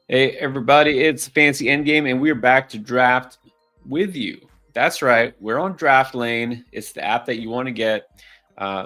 Hey, everybody, it's Fancy Endgame, and we're back to draft with you. That's right, we're on Draft Lane. It's the app that you want to get.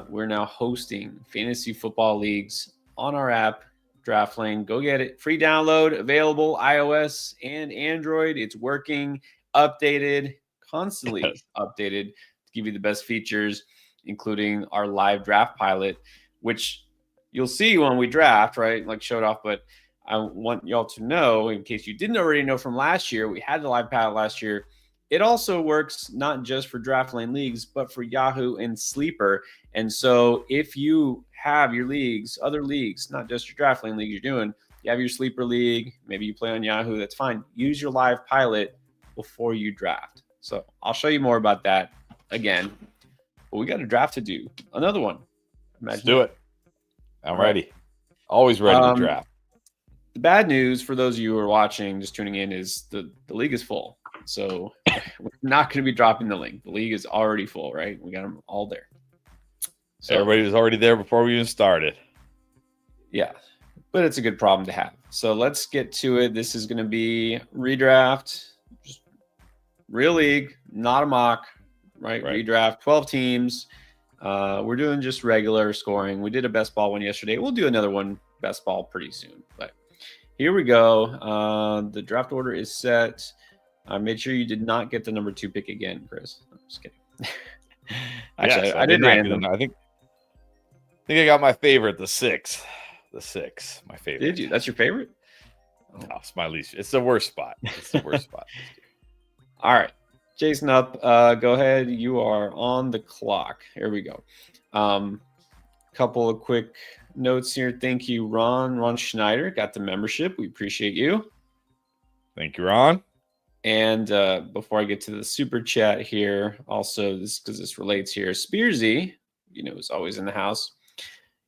We're now hosting fantasy football leagues on our app, Draft Lane. Go get it. Free download, available iOS and Android. It's working, updated, constantly Yes. updated to give you the best features, including our live draft pilot, which you'll see when we draft, right? Like showed off, but I want y'all to know, in case you didn't already know from last year, we had the live pilot last year. It also works not just for draft lane leagues, but for Yahoo and Sleeper. And so if you have your leagues, other leagues, not just your draft lane league you're doing, you have your Sleeper league, maybe you play on Yahoo, that's fine. Use your live pilot before you draft. So I'll show you more about that again. But we got a draft to do. Another one. Let's Imagine do that. it. I'm All right. ready. Always ready to draft. The bad news for those of you who are watching, just tuning in, is the league is full. So we're not going to be dropping the link. The league is already full, right? We got them all there. So everybody was already there before we even started. Yeah, but it's a good problem to have. So let's get to it. This is going to be redraft, just real league, not a mock, right? Redraft, 12 teams. We're doing just regular scoring. We did a best ball one yesterday. We'll do another one, best ball, pretty soon. But here we go. The draft order is set. Made sure you did not get the number 2 pick again, Chris. I'm just kidding. Actually, yes, I did random. I think I got my favorite, the 6. The 6, my favorite. Did you? That's your favorite? Oh, it's my least. It's the worst spot. It's the worst spot. All right. Jason up. Go ahead. You are on the clock. Here we go. Couple of quick notes here. Thank you, Ron. Ron Schneider got the membership. We appreciate you. Thank you, Ron. And before I get to the super chat here, also this because this relates here, Spearsy, is always in the house.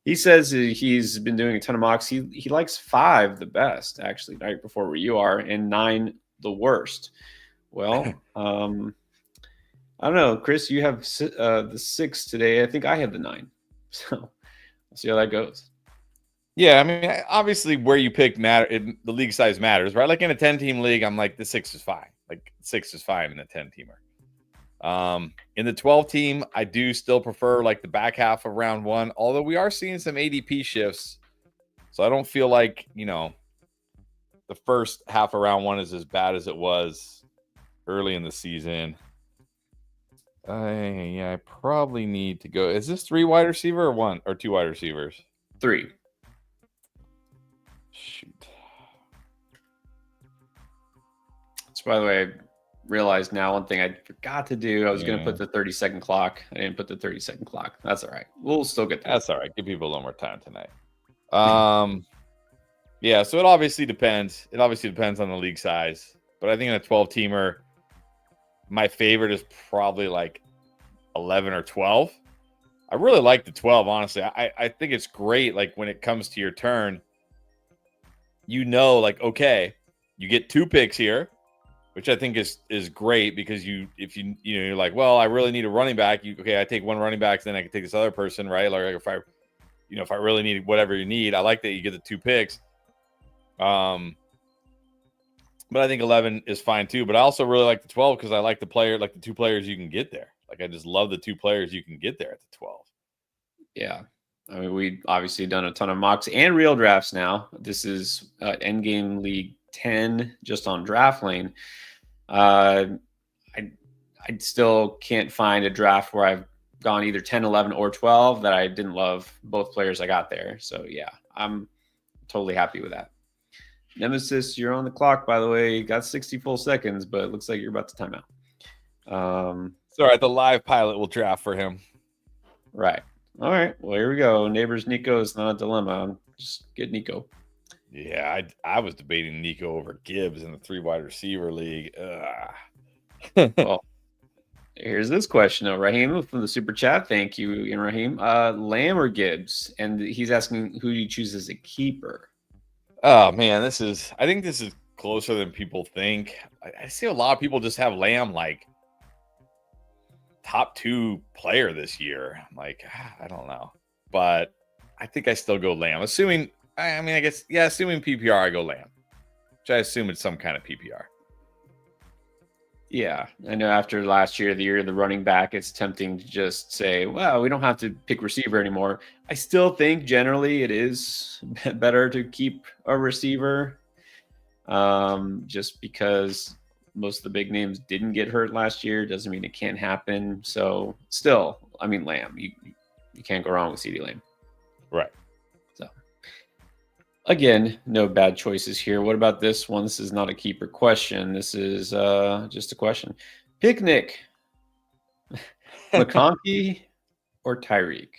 He says he's been doing a ton of mocks. He likes 5 the best, actually, right before where you are, and 9 the worst. Well, I don't know, Chris. You have the 6 today. I think I have the 9. So we'll see how that goes. Yeah, I mean, obviously where you pick the league size matters, right? Like in a 10-team league, I'm like the 6 is fine. Like 6 is fine in a 10-teamer. In the 12-team, I do still prefer like the back half of round 1, although we are seeing some ADP shifts. So I don't feel like, the first half of round 1 is as bad as it was early in the season. I probably need to go. Is this 3 wide receiver or 1 or 2 wide receivers? 3. Shoot. So by the way, I realized now one thing I forgot to do. I was going to put the 30-second clock. I didn't put the 30-second clock. That's all right. We'll still get there. That's all right. Give people a little more time tonight. Yeah, so it obviously depends. It obviously depends on the league size. But I think in a 12-teamer, my favorite is probably like 11 or 12. I really like the 12, honestly. I think it's great, like, when it comes to your turn, like, okay, you get 2 picks here, which I think is great because if you're like, well, I really need a running back. I take 1 running back, then I can take this other person, right? Like if I really need whatever you need, I like that you get the 2 picks. But I think 11 is fine too. But I also really like the 12 because I like the 2 players you can get there. Like I just love the 2 players you can get there at the 12. Yeah. I mean, we obviously done a ton of mocks and real drafts now. This is Endgame League 10 just on Draft Lane. I still can't find a draft where I've gone either 10, 11, or 12 that I didn't love both players I got there. So, yeah, I'm totally happy with that. Nemesis, you're on the clock, by the way. You got 60 full seconds, but it looks like you're about to time out. Sorry, the live pilot will draft for him. Right. All right. Well, here we go. Neighbors Nico is not a dilemma. Just get Nico. Yeah, I was debating Nico over Gibbs in the 3 wide receiver league. Well, here's this question, though. Raheem from the super chat. Thank you again, Raheem. Lamb or Gibbs? And he's asking who do you choose as a keeper? Oh, man, I think this is closer than people think. I see a lot of people just have Lamb like top 2 player this year. I'm like, I don't know. But I think I still go Lamb. Assuming PPR, I go Lamb. which I assume it's some kind of PPR. Yeah, I know after last year, the year of the running back, it's tempting to just say, well, we don't have to pick receiver anymore. I still think generally it is better to keep a receiver just because most of the big names didn't get hurt last year. Doesn't mean it can't happen. So still, I mean, Lamb, you can't go wrong with CeeDee Lamb. Right. So again, no bad choices here. What about this one? This is not a keeper question. This is just a question. Picnic, McConkey or Tyreek?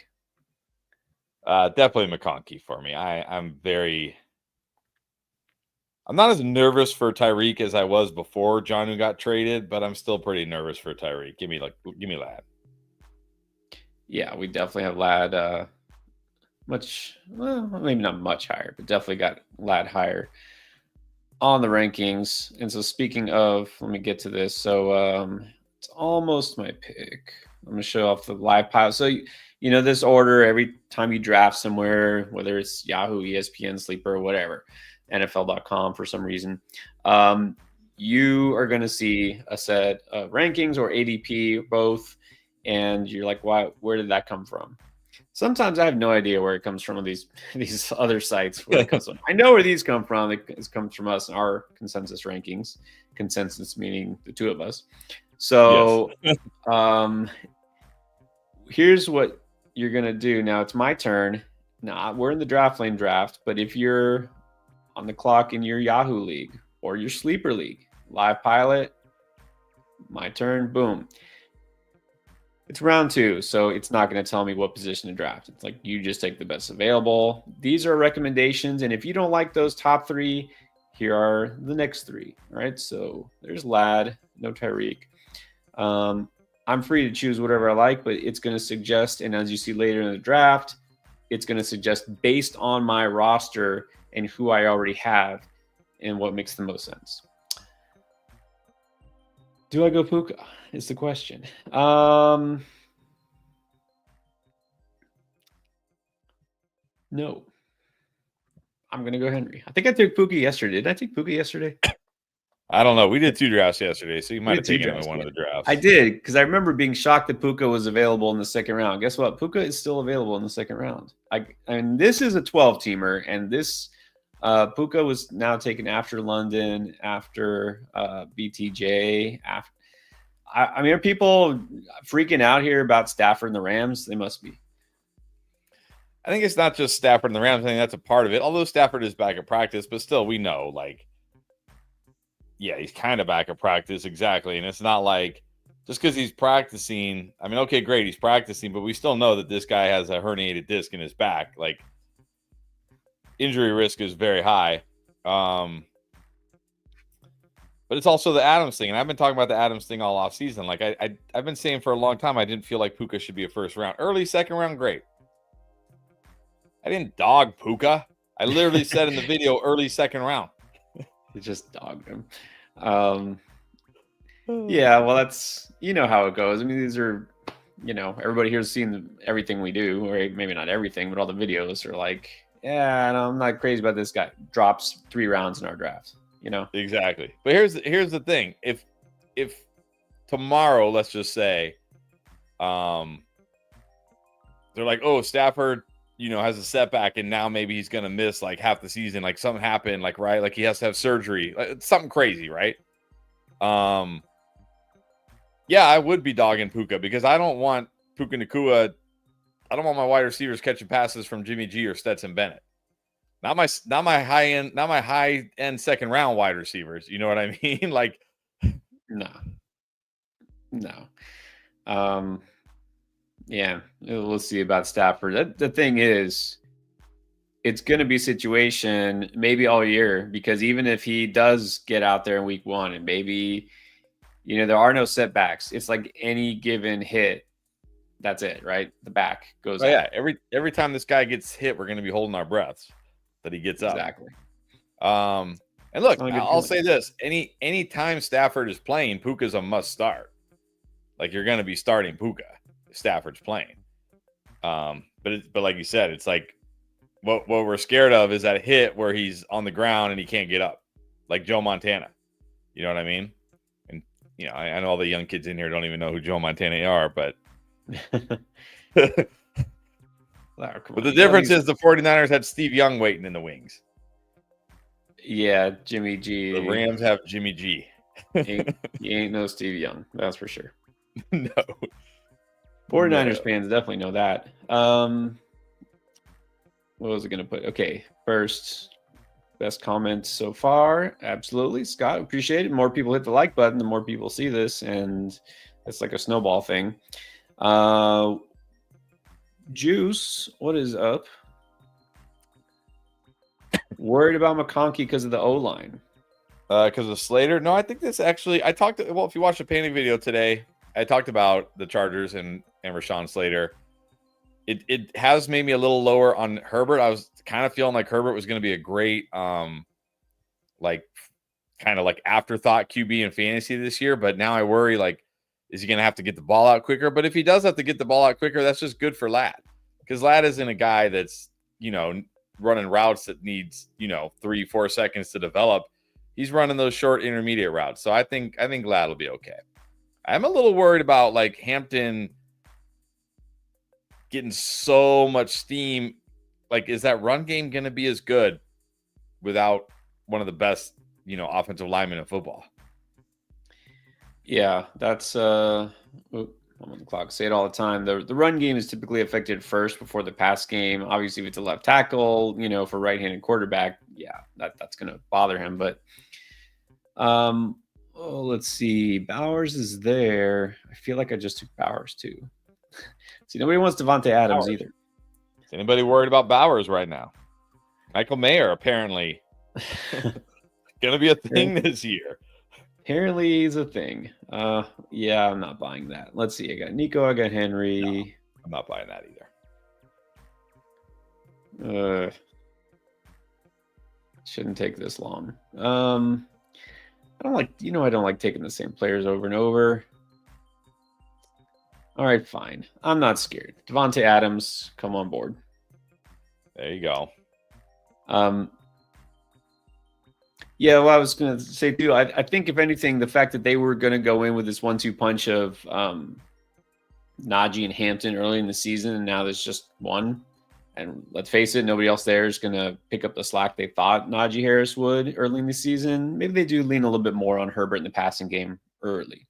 Definitely McConkey for me. I'm not as nervous for Tyreek as I was before Jonnu got traded, but I'm still pretty nervous for Tyreek. Give me Lad. Yeah, we definitely have Lad maybe not much higher, but definitely got Lad higher on the rankings. And so speaking of, let me get to this. So it's almost my pick. I'm going to show off the live pile. So, this order, every time you draft somewhere, whether it's Yahoo, ESPN, Sleeper, or whatever, NFL.com for some reason, you are going to see a set of rankings or ADP, both. And you're like, where did that come from? Sometimes I have no idea where it comes from these other sites. Where it comes from. I know where these come from. It comes from us and our consensus rankings. Consensus meaning the two of us. So yes. Here's what you're going to do. Now it's my turn. Now we're in the draft lane draft, but if you're on the clock in your Yahoo league or your sleeper league, live pilot, my turn, boom. It's round 2, so it's not going to tell me what position to draft. It's like you just take the best available. These are recommendations, and if you don't like those top 3, here are the next 3. All right, so there's Lad, no Tyreek. I'm free to choose whatever I like, but it's going to suggest, and as you see later in the draft, it's going to suggest based on my roster and who I already have and what makes the most sense. Do I go Puka? Is the question. No. I'm going to go Henry. I think I took Puka yesterday. Did I take Puka yesterday? I don't know. We did 2 drafts yesterday, so you might have taken him in one of the drafts. I did, because I remember being shocked that Puka was available in the second round. Guess what? Puka is still available in the second round. And this is a 12-teamer, and this Puka was now taken after London, after BTJ, after. I mean, are people freaking out here about Stafford and the Rams? They must be. I think it's not just Stafford and the Rams. I think that's a part of it. Although Stafford is back at practice, but still, we know, yeah, he's kind of back at practice, exactly. And it's not like just because he's practicing. I mean, okay, great, he's practicing, but we still know that this guy has a herniated disc in his back. Injury risk is very high. But it's also the Adams thing, and I've been talking about the Adams thing all off season. I've been saying for a long time, I didn't feel like Puka should be a first round. Early second round, great. I didn't dog Puka. I literally said in the video, early second round. You just dogged him. Yeah, well, that's how it goes. I mean, these are everybody here's seen everything we do, or maybe not everything, but all the videos are like, yeah, no, I'm not crazy about this guy. Drops 3 rounds in our draft. Exactly. But here's the thing. If tomorrow, let's just say, they're like, oh, Stafford, has a setback and now maybe he's going to miss half the season. Something happened, right? He has to have surgery. It's something crazy, right? Yeah, I would be dogging Puka because I don't want Puka Nacua. I don't want my wide receivers catching passes from Jimmy G or Stetson Bennett. Not my high end second round wide receivers. You know what I mean? No. Yeah, we'll see about Stafford. The thing is, it's going to be a situation maybe all year, because even if he does get out there in week 1 and maybe, there are no setbacks, it's like any given hit. That's it, right? The back goes out. Yeah, every time this guy gets hit, we're going to be holding our breaths that he gets up. Exactly. And look, I'll say this: any time Stafford is playing, Puka's a must start. You're going to be starting Puka if Stafford's playing. But like you said, it's what we're scared of is that hit where he's on the ground and he can't get up. like Joe Montana. You know what I mean? And I know all the young kids in here don't even know who Joe Montana are, but but the difference is the 49ers had Steve Young waiting in the wings. Yeah, Jimmy G. The Rams have Jimmy G. He ain't no Steve Young, that's for sure. No. 49ers fans definitely know that. What was I going to put? Okay, first, best comments so far. Absolutely, Scott, appreciate it. More people hit the like button, the more people see this, and it's like a snowball thing. Juice, what is up? Worried about McConkey because of the O-line. Because of Slater? No, I think this actually, if you watch the painting video today, I talked about the Chargers and Rashawn Slater. It has made me a little lower on Herbert. I was kind of feeling like Herbert was going to be a great, like afterthought QB in fantasy this year. But now I worry, like, is he going to have to get the ball out quicker? But if he does have to get the ball out quicker, that's just good for Ladd. Because Ladd isn't a guy that's, running routes that needs, 3-4 seconds to develop. He's running those short intermediate routes. So I think Ladd will be okay. I'm a little worried about like Hampton getting so much steam. Like, is that run game going to be as good without one of the best, offensive linemen in football? Yeah, that's I'm on the clock. Say it all the time. The run game is typically affected first before the pass game. Obviously, if it's a left tackle, for right-handed quarterback, yeah, that's going to bother him. But let's see. Bowers is there. I feel like I just took Bowers too. See, nobody wants Devontae Adams either. Is anybody worried about Bowers right now? Michael Mayer apparently going to be a thing this year. Apparently he's a thing. Yeah, I'm not buying that. Let's see. I got Nico. I got Henry. No, I'm not buying that either. Shouldn't take this long. I don't like taking the same players over and over. All right, fine. I'm not scared. Devontae Adams, come on board. There you go. Yeah, well, I was going to say too, I think if anything, the fact that they were going to go in with this 1-2 punch of Najee and Hampton early in the season, and now there's just one. And let's face it, nobody else there is going to pick up the slack they thought Najee Harris would early in the season. Maybe they do lean a little bit more on Herbert in the passing game early.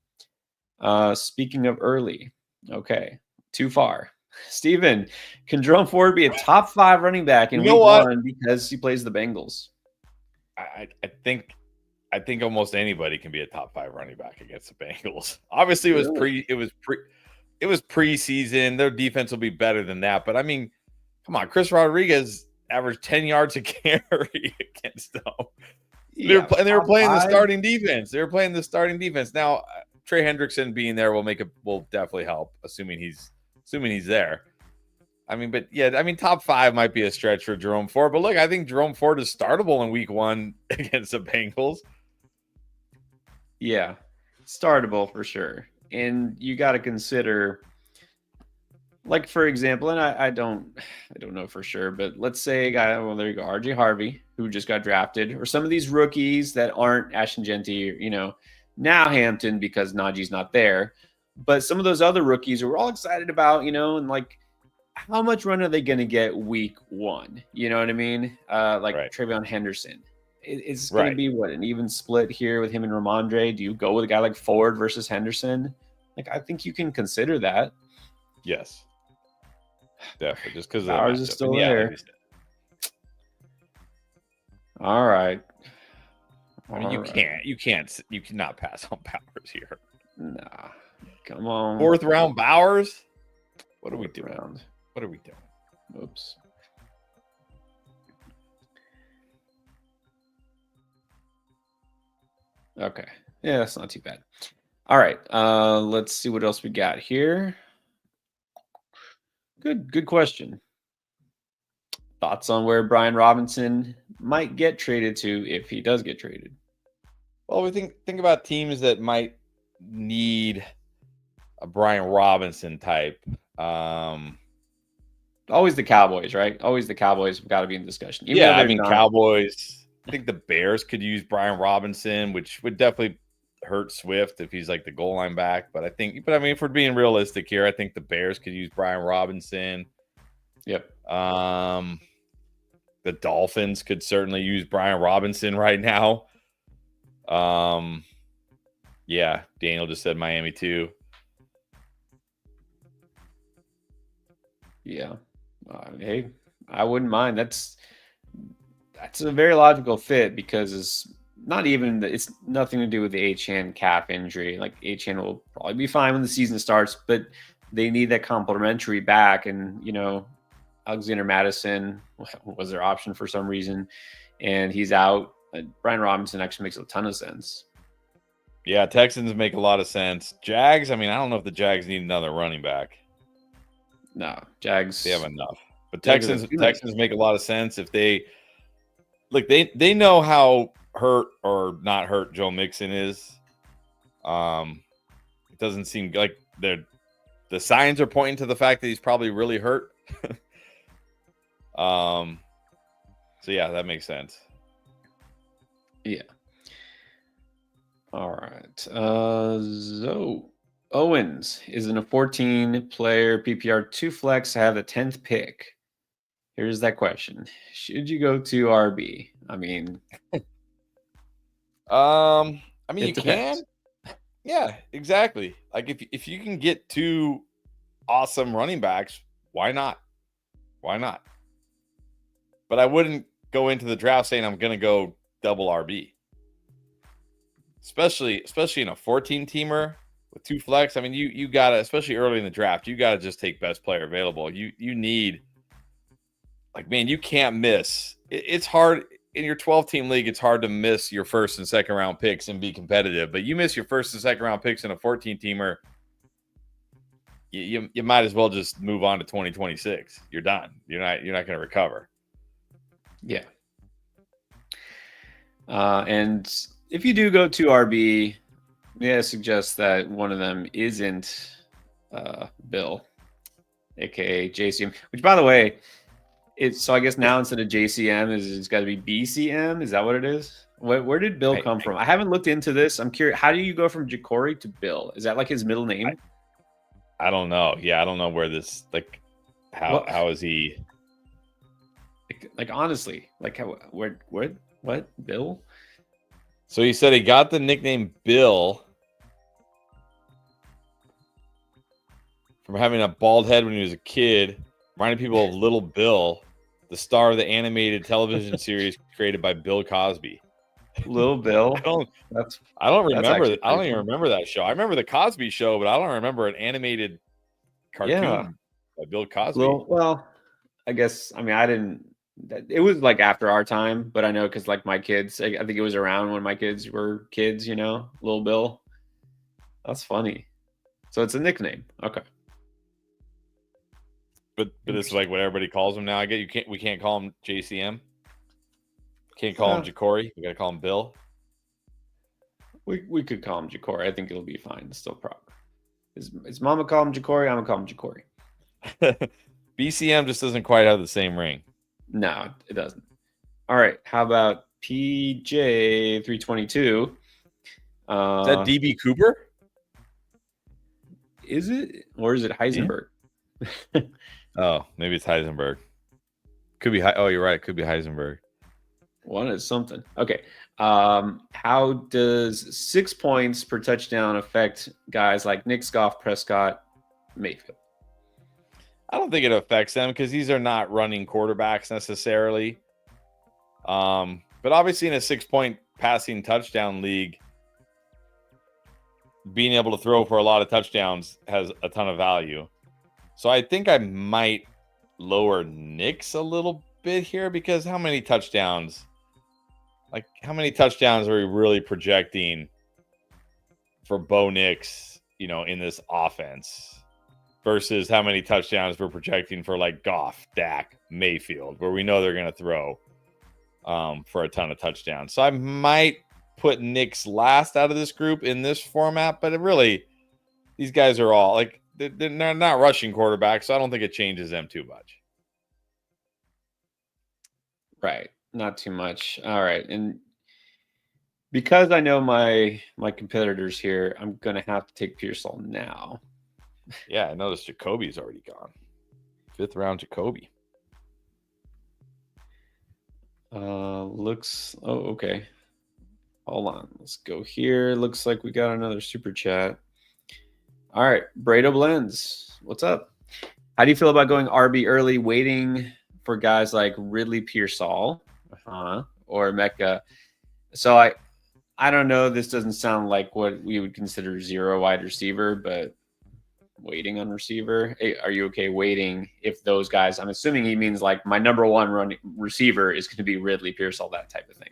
Speaking of early, okay, too far. Steven, can Jerome Ford be a top 5 running back in week 1 because he plays the Bengals? I think almost anybody can be a top 5 running back against the Bengals. Obviously, it was preseason. Their defense will be better than that. But I mean, come on, Chris Rodriguez averaged 10 yards a carry against them. They were playing the starting defense. They were playing the starting defense. Now, Trey Hendrickson being there will definitely help, assuming he's there. I mean, but yeah, top 5 might be a stretch for Jerome Ford. But look, I think Jerome Ford is startable in week 1 against the Bengals. Yeah, startable for sure. And you got to consider, like, for example, and I don't know for sure, but let's say a guy, well, there you go, RJ Harvey, who just got drafted, or some of these rookies that aren't Ashton Genty, now Hampton because Najee's not there. But some of those other rookies who we're all excited about, and like, how much run are they going to get week 1? You know what I mean? Right. Travion Henderson. It's going to be an even split here with him and Ramondre. Do you go with a guy like Ford versus Henderson? Like, I think you can consider that. Yes. Definitely. Just because Bowers is still there. All right. I mean, you cannot pass on Bowers here. Nah. Come on. 4th round Bowers? What are we doing? What are we doing? Oops. Okay. Yeah, that's not too bad. All right. Let's see what else we got here. Good question. Thoughts on where Brian Robinson might get traded to if he does get traded? Well, we think about teams that might need a Brian Robinson type. Always the Cowboys, right? Always the Cowboys have got to be in discussion. Cowboys. I think the Bears could use Brian Robinson, which would definitely hurt Swift if he's like the goal line back. But I mean, if we're being realistic here, I think the Bears could use Brian Robinson. Yep. The Dolphins could certainly use Brian Robinson right now. Yeah, Daniel just said Miami too. Yeah. Hey, I wouldn't mind. That's a very logical fit because it's nothing to do with the Achane calf injury. Like Achane will probably be fine when the season starts, but they need that complementary back. And, Alexander Madison was their option for some reason, and he's out. Brian Robinson actually makes a ton of sense. Yeah, Texans make a lot of sense. Jags, I mean, I don't know if the Jags need another running back. No, Jags. They have enough. But Texans make a lot of sense if they they know how hurt or not hurt Joe Mixon is. It doesn't seem like the signs are pointing to the fact that he's probably really hurt. So yeah, that makes sense. Yeah. All right. So Owens is in a 14-player PPR 2 flex to have the 10th pick. Here's that question: should you go to RB? I mean, you can. Yeah, exactly. Like if you can get 2 awesome running backs, why not? Why not? But I wouldn't go into the draft saying I'm going to go double RB. Especially in a 14-teamer with 2 flex. I mean, you got to, especially early in the draft, you got to just take best player available. You need, like, man, you can't miss. It's hard in your 12-team league. It's hard to miss your first and second round picks and be competitive. But you miss your first and second round picks in a 14-teamer, you might as well just move on to 2026. You're done. You're not going to recover. Yeah. And if you do go to RB, may I suggest that one of them isn't Bill, aka JCM, which, by the way, so I guess now instead of JCM, it's got to be BCM. Is that what it is? Where did Bill come from? I haven't looked into this. I'm curious. How do you go from Ja'Cory to Bill? Is that like his middle name? I don't know. Yeah, I don't know where this, like, how is he? Like honestly, like what Bill? So he said he got the nickname Bill from having a bald head when he was a kid, reminding people of Little Bill, the star of the animated television series created by Bill Cosby. Little Bill. I don't even remember that show. I remember the Cosby Show, but I don't remember an animated cartoon by Bill Cosby. Well, I guess I didn't. It was like after our time, but I know because like my kids, I think it was around when my kids were kids. Little Bill. That's funny. So it's a nickname. Okay. But it's like what everybody calls him now. I get we can't call him JCM. Can't call him Ja'Cory. We gotta call him Bill. We could call him Ja'Cory. I think it'll be fine. It's still proper. His mama call him Ja'Cory. I'm gonna call him Ja'Cory. BCM just doesn't quite have the same ring. No, it doesn't. All right. How about PJ 322? Is that DB Cooper? Is it, or is it Heisenberg? Yeah. Oh, maybe it's Heisenberg. Could be. Oh, you're right. It could be Heisenberg. One is something. Okay. How does 6 points per touchdown affect guys like Nick, Goff, Prescott, Mayfield? I don't think it affects them because these are not running quarterbacks necessarily. But obviously in a 6-point passing touchdown league, being able to throw for a lot of touchdowns has a ton of value. So I think I might lower Nick's a little bit here because how many touchdowns are we really projecting for Bo Nix, in this offense versus how many touchdowns we're projecting for like Goff, Dak, Mayfield, where we know they're going to throw for a ton of touchdowns. So I might put Nick's last out of this group in this format, but these guys are all like, they're not rushing quarterbacks, so I don't think it changes them too much. Right. Not too much. All right. And because I know my competitors here, I'm gonna have to take Pearsall now. Yeah, I noticed Jacoby's already gone. 5th round Jacoby. Looks. Oh, okay. Hold on. Let's go here. Looks like we got another super chat. All right, Brado Blends. What's up? How do you feel about going RB early, waiting for guys like Ridley Pearsall or Mecca? So I don't know. This doesn't sound like what we would consider zero wide receiver, but waiting on receiver. Hey, are you okay waiting if those guys? I'm assuming he means like my number one running receiver is going to be Ridley Pearsall, that type of thing.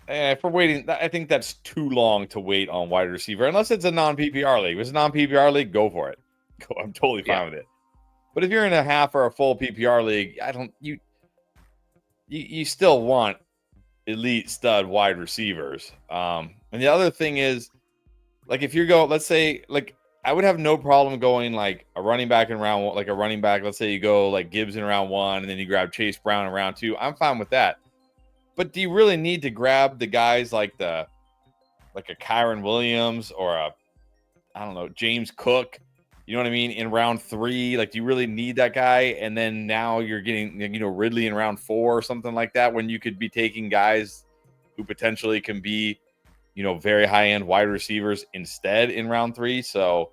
If we're waiting, I think that's too long to wait on wide receiver, unless it's a non-PPR league. If it's a non-PPR league, go for it. I'm totally fine with it. But if you're in a half or a full PPR league, you still want elite stud wide receivers. And the other thing is, like, if you go, let's say, like, I would have no problem going like a running back in round one, like a running back. Let's say you go like Gibbs in round 1, and then you grab Chase Brown in round 2. I'm fine with that. But do you really need to grab the guys like a Kyron Williams or I don't know, James Cook? You know what I mean? In round 3, like, do you really need that guy? And then now you're getting, Ridley in round 4 or something like that, when you could be taking guys who potentially can be, very high-end wide receivers instead in round 3. So,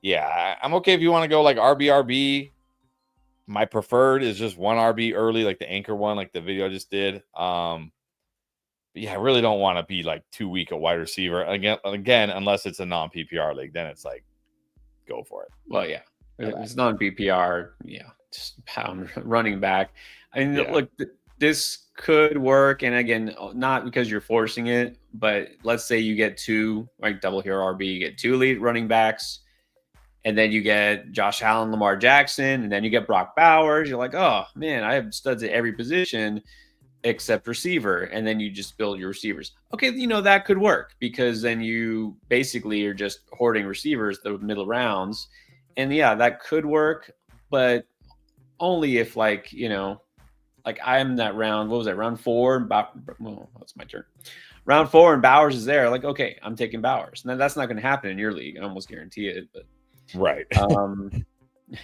yeah, I'm okay if you want to go like RB. My preferred is just one RB early, like the anchor one, like the video I just did. But yeah, I really don't want to be like too weak at wide receiver again, unless it's a non-PPR league. Then it's like, go for it. Well, yeah, if it's non-PPR, yeah, just pound running back. I mean, look, this could work, and again, not because you're forcing it, but let's say you get 2, like double hero RB, you get 2 elite running backs. And then you get Josh Allen, Lamar Jackson, and then you get Brock Bowers. You're like, oh, man, I have studs at every position except receiver. And then you just build your receivers. Okay, that could work, because then you basically are just hoarding receivers the middle rounds. And, yeah, that could work, but only if, like I'm that round. What was that, round 4? Well, that's my turn. Round 4 and Bowers is there. Like, okay, I'm taking Bowers. And that's not going to happen in your league. I almost guarantee it, but. Right.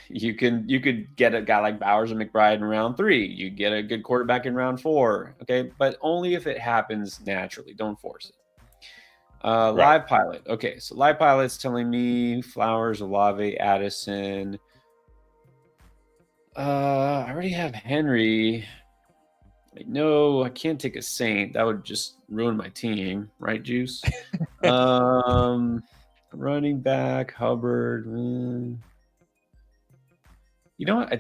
You could get a guy like Bowers and McBride in round 3. You get a good quarterback in round 4. Okay, but only if it happens naturally. Don't force it. Live Pilot. Okay, so Live Pilot's telling me Flowers, Olave, Addison. I already have Henry. No, I can't take a Saint. That would just ruin my team, right, Juice? Running back, Hubbard. You know what? I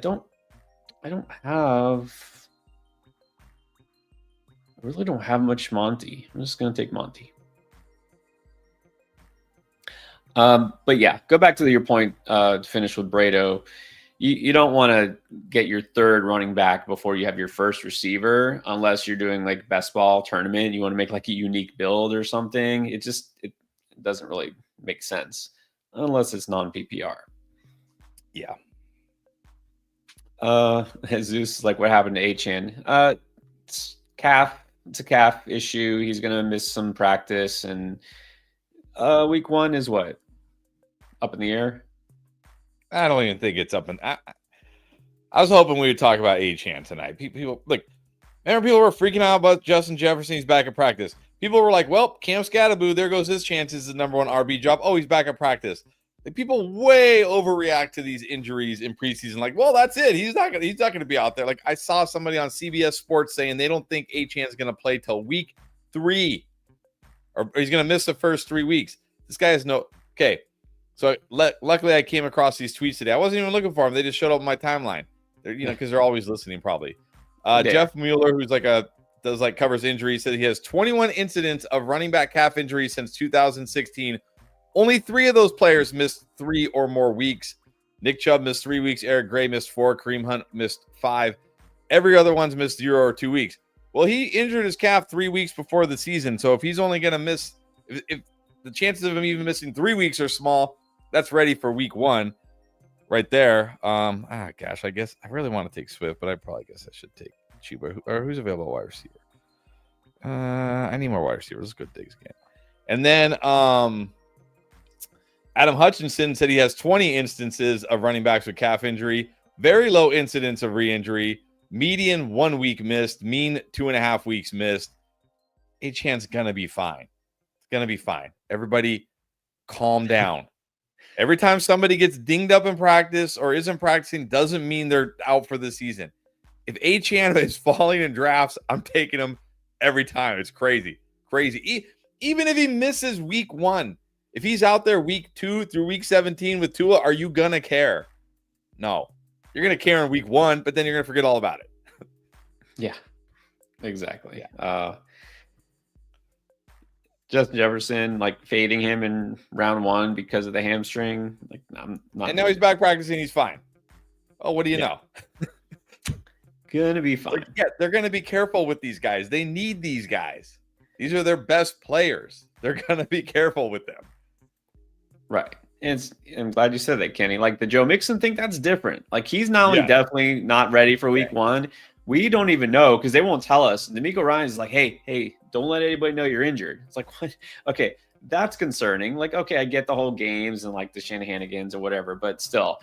really don't have much Monty. I'm just gonna take Monty. But yeah, go back to your point to finish with Brado. You don't want to get your third running back before you have your first receiver, unless you're doing like best ball tournament. You want to make like a unique build or something. It doesn't really make sense unless it's non-PPR. Yeah. Zeus is like, what happened to Achane? It's a calf issue. He's gonna miss some practice, and week 1 is what? Up in the air? I don't even think it's up in. I was hoping we would talk about Achane tonight. People remember people were freaking out about Justin Jefferson. He's back at practice. People were like, well, Cam Scatterboo, there goes his chances as the number 1 RB job. Oh, he's back at practice. Like, people way overreact to these injuries in preseason. Like, well, that's it. He's not gonna be out there. Like, I saw somebody on CBS Sports saying they don't think Achane's gonna play till week 3, or he's gonna miss the first 3 weeks. This guy has no. Okay, so luckily I came across these tweets today. I wasn't even looking for them. They just showed up on my timeline. Because they're always listening, probably. Jeff Mueller, who's covers injuries, said he has 21 incidents of running back calf injuries since 2016. Only 3 of those players missed 3 or more weeks. Nick Chubb missed 3 weeks. Eric Gray missed 4. Kareem Hunt missed 5. Every other one's missed 0 or 2 weeks. Well, he injured his calf 3 weeks before the season. So if he's only going to miss, if the chances of him even missing 3 weeks are small, that's ready for week 1 right there. I guess I really want to take Swift, but I probably guess I should take Chuba, or who's available wide receiver? I need more wide receivers. Let's go Diggs again. And then Adam Hutchinson said he has 20 instances of running backs with calf injury, very low incidence of re-injury, median 1 week missed, mean 2.5 weeks missed. Achane's going to be fine. It's going to be fine. Everybody calm down. Every time somebody gets dinged up in practice or isn't practicing doesn't mean they're out for the season. If Achane is falling in drafts, I'm taking him every time. It's crazy. Crazy. Even if he misses week 1, if he's out there week 2 through week 17 with Tua, are you going to care? No. You're going to care in week 1, but then you're going to forget all about it. Yeah, exactly. Yeah. Justin Jefferson, like fading him in round 1 because of the hamstring. Like, I'm not. And now he's back practicing. He's fine. Oh, what do you know? Gonna be fine. They're going to be careful with these guys. They need these guys. These are their best players. They're going to be careful with them. Right. And I'm glad you said that, Kenny. Like the Joe Mixon thing, that's different. Like he's not only definitely not ready for week 1. We don't even know because they won't tell us. D'Amico Ryan is like, hey, don't let anybody know you're injured. It's like, what? Okay, that's concerning. Like, okay, I get the whole games and like the Shanahanigans or whatever, but still,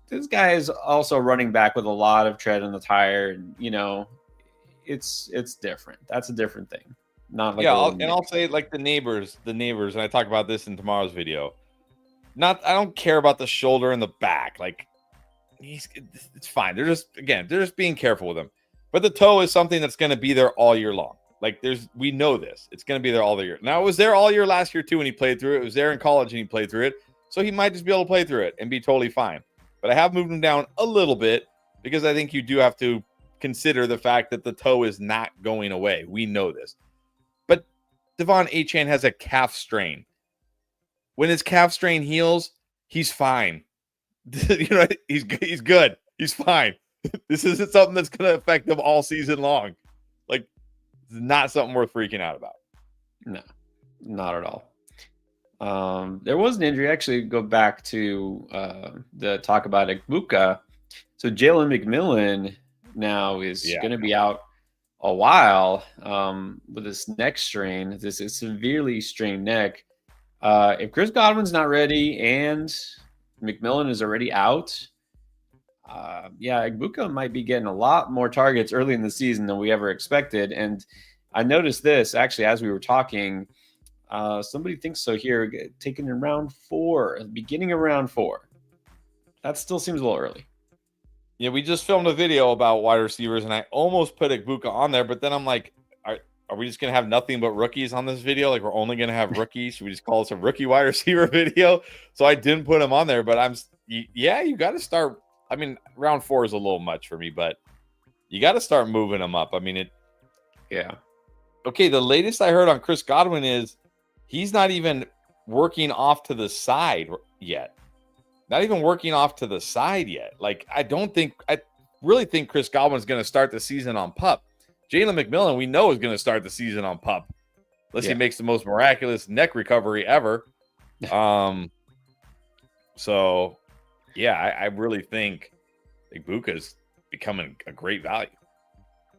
this guy is also running back with a lot of tread on the tire. And, it's different. That's a different thing. Not like I'll say like the neighbors, and I talk about this in tomorrow's video. I don't care about the shoulder and the back. Like it's fine. They're just being careful with him. But the toe is something that's going to be there all year long. Like we know this. It's going to be there all the year. Now it was there all year last year too when he played through it. It was there in college and he played through it. So he might just be able to play through it and be totally fine. But I have moved him down a little bit because I think you do have to consider the fact that the toe is not going away. We know this. But Devon Achane has a calf strain. When his calf strain heals, he's fine. He's good. He's fine. This isn't something that's going to affect him all season long. Like, it's not something worth freaking out about. No, not at all. There was an injury. Actually, go back to the talk about Puka. So Jalen McMillan now is going to be out a while with this neck strain. This is severely strained neck. If Chris Godwin's not ready and McMillan is already out, Puka might be getting a lot more targets early in the season than we ever expected. And I noticed this actually as we were talking. Somebody thinks so here, taken in round 4, beginning of round 4. That still seems a little early. Yeah, we just filmed a video about wide receivers, and I almost put Puka on there, but then I'm like, are we just going to have nothing but rookies on this video? Like, we're only going to have rookies? Should we just call this a rookie wide receiver video? So I didn't put him on there, but you got to start. I mean, round 4 is a little much for me, but you got to start moving them up. I mean, Okay, the latest I heard on Chris Godwin is he's not even working off to the side yet. Not even working off to the side yet. Like, I really think Chris Godwin is going to start the season on PUP. Jalen McMillan, we know, is going to start the season on PUP. Unless he makes the most miraculous neck recovery ever. I really think Puka is becoming a great value.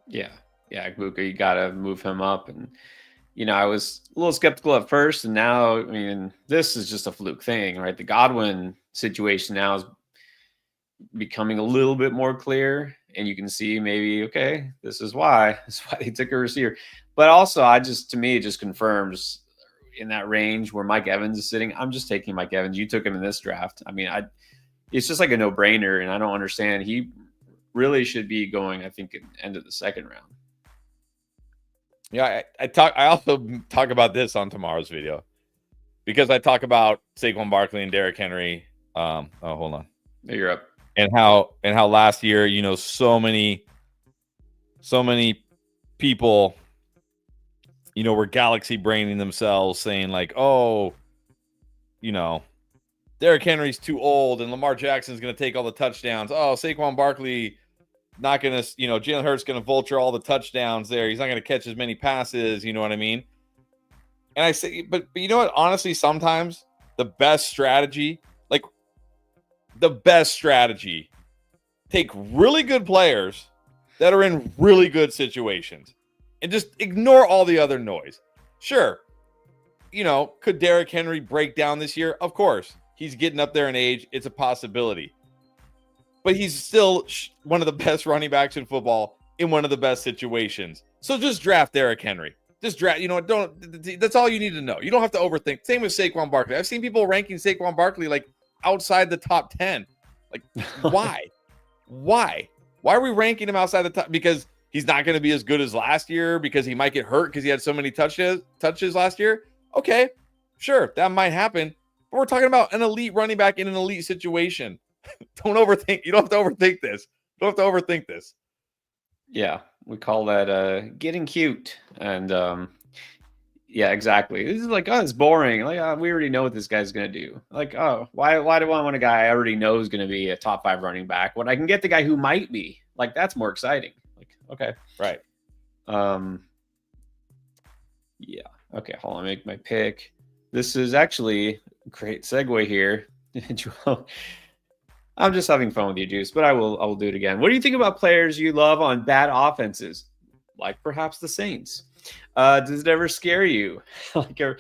Yeah, Puka, you got to move him up. And, I was a little skeptical at first, and now, I mean, this is just a fluke thing, right? The Godwin situation now is becoming a little bit more clear, and you can see maybe, okay, this is why they took a receiver. But also, to me, it just confirms in that range where Mike Evans is sitting. I'm just taking Mike Evans. You took him in this draft. I mean, it's just like a no-brainer, and I don't understand. He really should be going, I think, at the end of the second round. Yeah, I also talk about this on tomorrow's video because I talk about Saquon Barkley and Derrick Henry. Hold on. You're up. And how last year, so many people, were galaxy braining themselves saying like, Derrick Henry's too old and Lamar Jackson's going to take all the touchdowns. Oh, Saquon Barkley not going to, Jalen Hurts going to vulture all the touchdowns there. He's not going to catch as many passes. You know what I mean? And I say, but you know what? Honestly, sometimes the best strategy, take really good players that are in really good situations and just ignore all the other noise. Sure, could Derrick Henry break down this year? Of course. He's getting up there in age. It's a possibility. But he's still one of the best running backs in football in one of the best situations. So just draft Derrick Henry. Just draft, that's all you need to know. You don't have to overthink. Same with Saquon Barkley. I've seen people ranking Saquon Barkley like outside the top 10. Like, why? Why are we ranking him outside the top? Because he's not going to be as good as last year, because he might get hurt because he had so many touches last year. Okay, sure, that might happen. But we're talking about an elite running back in an elite situation. Don't overthink. You don't have to overthink this. Yeah, we call that getting cute. And yeah, exactly. This is like, it's boring. Like, we already know what this guy's going to do. Like, why do I want a guy I already know is going to be a top 5 running back when I can get the guy who might be? Like, that's more exciting. Like, okay. Right. Yeah. Okay, hold on. Make my pick. This is actually a great segue here. I'm just having fun with you, Juice, but I will do it again. What do you think about players you love on bad offenses, like perhaps the Saints? Does it ever scare you? Okay,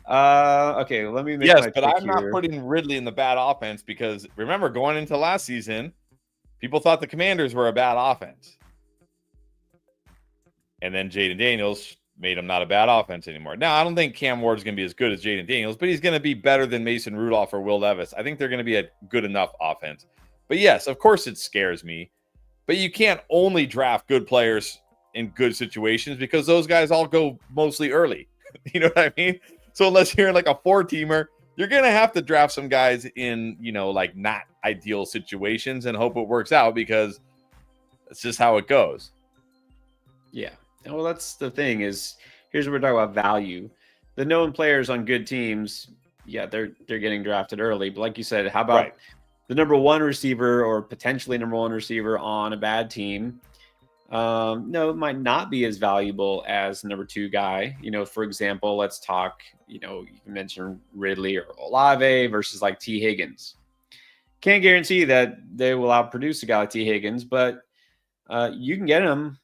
let me make yes, my but pick I'm not here. putting Ridley in the bad offense, because remember, going into last season, people thought the Commanders were a bad offense. And then Jaden Daniels made him not a bad offense anymore. Now, I don't think Cam Ward's going to be as good as Jaden Daniels, but he's going to be better than Mason Rudolph or Will Levis. I think they're going to be a good enough offense. But yes, of course it scares me. But you can't only draft good players in good situations, because those guys all go mostly early. You know what I mean? So unless you're like a 4-teamer, you're going to have to draft some guys in, like not ideal situations and hope it works out, because that's just how it goes. Yeah. Well, that's the thing is, here's what we're talking about: value. The known players on good teams, yeah, they're getting drafted early. But like you said, how about the number 1 receiver or potentially number 1 receiver on a bad team? No, it might not be as valuable as the number 2 guy. For example, let's talk, you can mention Ridley or Olave versus like T. Higgins. Can't guarantee that they will outproduce a guy like T. Higgins, but you can get him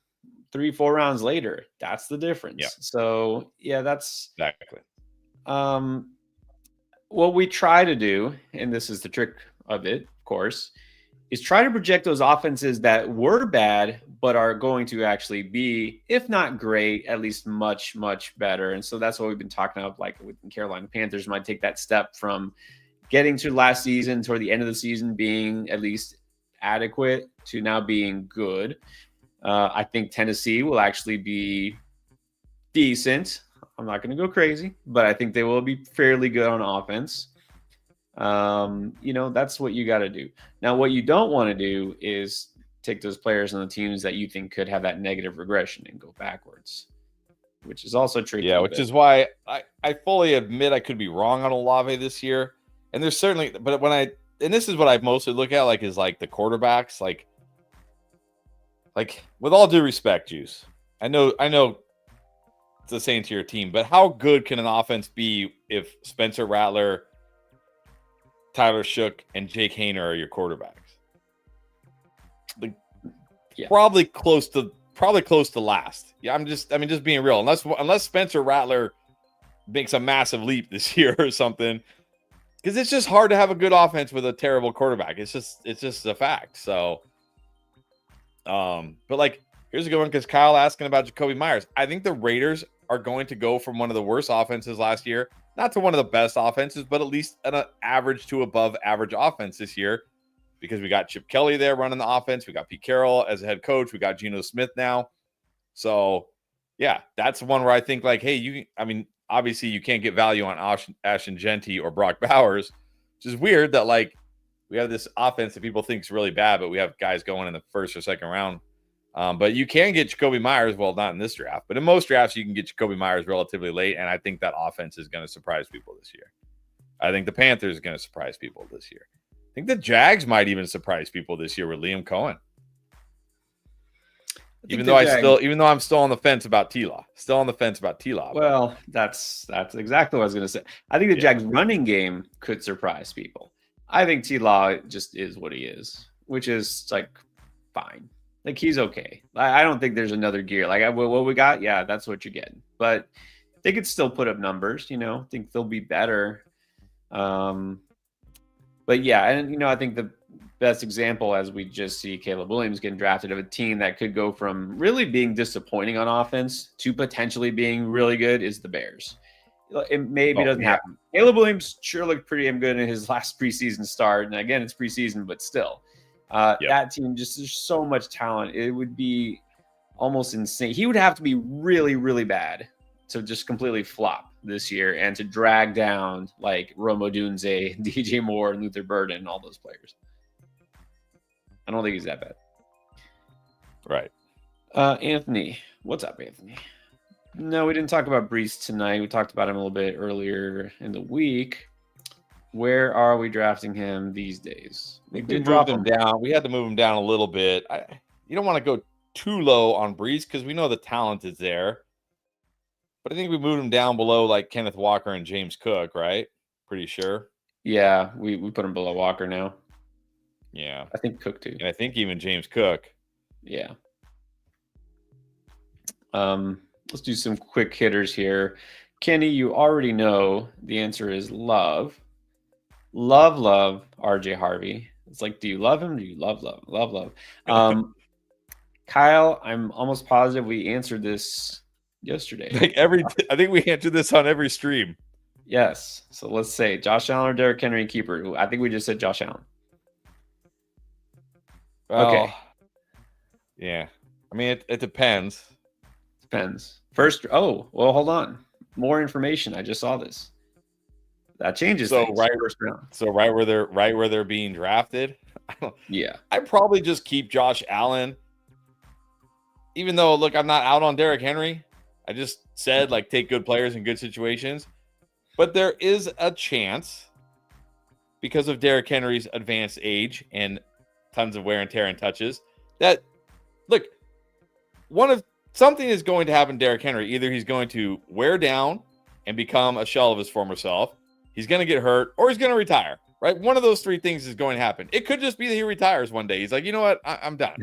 3-4 rounds later. That's the difference. Yeah. So yeah, that's exactly what we try to do, and this is the trick of it, of course, is try to project those offenses that were bad but are going to actually be, if not great, at least much, much better. And so that's what we've been talking about, like with the Carolina Panthers might take that step from getting to last season toward the end of the season being at least adequate to now being good. I think Tennessee will actually be decent. I'm not going to go crazy, but I think they will be fairly good on offense. That's what you got to do. Now, what you don't want to do is take those players on the teams that you think could have that negative regression and go backwards, which is also tricky. Yeah, which is why I fully admit I could be wrong on Olave this year. And there's certainly, but and this is what I mostly look at, like, is like the quarterbacks, like with all due respect, Juice, I know it's the Saints to your team, but how good can an offense be if Spencer Rattler, Tyler Shook, and Jake Haener are your quarterbacks? Probably close to last. Yeah, I'm just being real. Unless Spencer Rattler makes a massive leap this year or something, because it's just hard to have a good offense with a terrible quarterback. It's just a fact. So, but like, here's a good one, because Kyle asking about Jacoby Myers. I think the Raiders are going to go from one of the worst offenses last year, not to one of the best offenses, but at least an average to above average offense this year, because we got Chip Kelly there running the offense. We got Pete Carroll as a head coach. We got Geno Smith now. So, yeah, that's one where I think, like, hey, obviously you can't get value on Ashton Genty or Brock Bowers, which is weird that, like, we have this offense that people think is really bad, but we have guys going in the first or second round. But you can get Jacoby Myers, well, not in this draft, but in most drafts you can get Jacoby Myers relatively late, and I think that offense is going to surprise people this year. I think the Panthers are going to surprise people this year. I think the Jags might even surprise people this year with Liam Cohen. Even though I'm still on the fence about T-Law. Well, that's exactly what I was going to say. I think the Jags running game could surprise people. I think T-Law just is what he is, which is like fine. Like, he's okay. I don't think there's another gear. Like, what we got, yeah, that's what you're getting. But they could still put up numbers, you know. I think they'll be better. But yeah, and I think the best example, as we just see Caleb Williams getting drafted, of a team that could go from really being disappointing on offense to potentially being really good, is the Bears. It maybe doesn't happen. Caleb Williams sure looked pretty damn good in his last preseason start, and again, it's preseason, but still, that team, just, there's so much talent. It would be almost insane. He would have to be really, really bad to just completely flop this year and to drag down like Rome Odunze, DJ Moore, and Luther Burden, and all those players. I don't think he's that bad. Right. Anthony. What's up, Anthony? No, we didn't talk about Breece tonight. We talked about him a little bit earlier in the week. Where are we drafting him these days? We moved him down. We had to move him down a little bit. You don't want to go too low on Breece because we know the talent is there. But I think we moved him down below like Kenneth Walker and James Cook, right? Pretty sure. Yeah, we put him below Walker now. Yeah. I think Cook too. And I think even James Cook. Yeah. Let's do some quick hitters here. Kenny, you already know the answer is love. Love RJ Harvey. It's like, do you love him? Do you love? Kyle, I'm almost positive we answered this yesterday. I think we answered this on every stream. Yes. So let's say Josh Allen or Derrick Henry and keeper. I think we just said Josh Allen. Well, okay. Yeah. I mean, it depends. Depends. First, hold on. More information. I just saw this. That changes things. First round. So right where they're being drafted. Yeah. I'd probably just keep Josh Allen. Even though, look, I'm not out on Derrick Henry. I just said, like, take good players in good situations. But there is a chance, because of Derrick Henry's advanced age and tons of wear and tear and touches, that, look, something is going to happen to Derrick Henry. Either he's going to wear down and become a shell of his former self, he's going to get hurt, or he's going to retire, right? One of those three things is going to happen. It could just be that he retires one day. He's like, you know what? I'm done.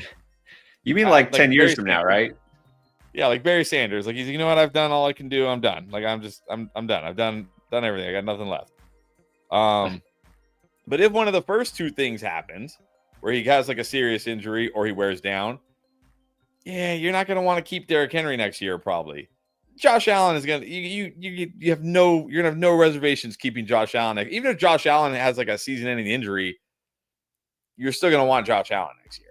You mean like 10 years from now, right? Yeah, like Barry Sanders. Like, he's, you know what? I've done all I can do. I'm done. Like, I'm done. I've done everything. I got nothing left. But if one of the first two things happens, where he has like a serious injury or he wears down, yeah, you're not going to want to keep Derrick Henry next year, probably. Josh Allen is going to, you're going to have no reservations keeping Josh Allen. Even if Josh Allen has like a season-ending injury, you're still going to want Josh Allen next year.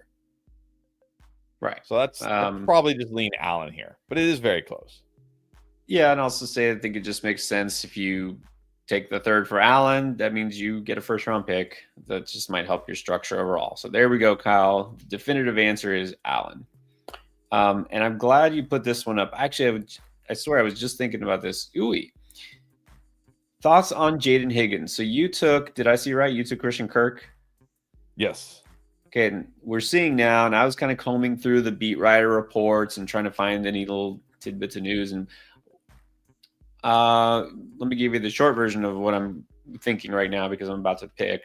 Right. So that's probably just lean Allen here, but it is very close. Yeah, and also say I think it just makes sense if you take the third for Allen, that means you get a first-round pick. That just might help your structure overall. So there we go, Kyle. The definitive answer is Allen. And I'm glad you put this one up. Actually, I swear I was just thinking about this. Ooey. Thoughts on Jaden Higgins? So you took, did I see right? You took Christian Kirk? Yes. Okay, and we're seeing now, and I was kind of combing through the beat writer reports and trying to find any little tidbits of news. And let me give you the short version of what I'm thinking right now, because I'm about to pick.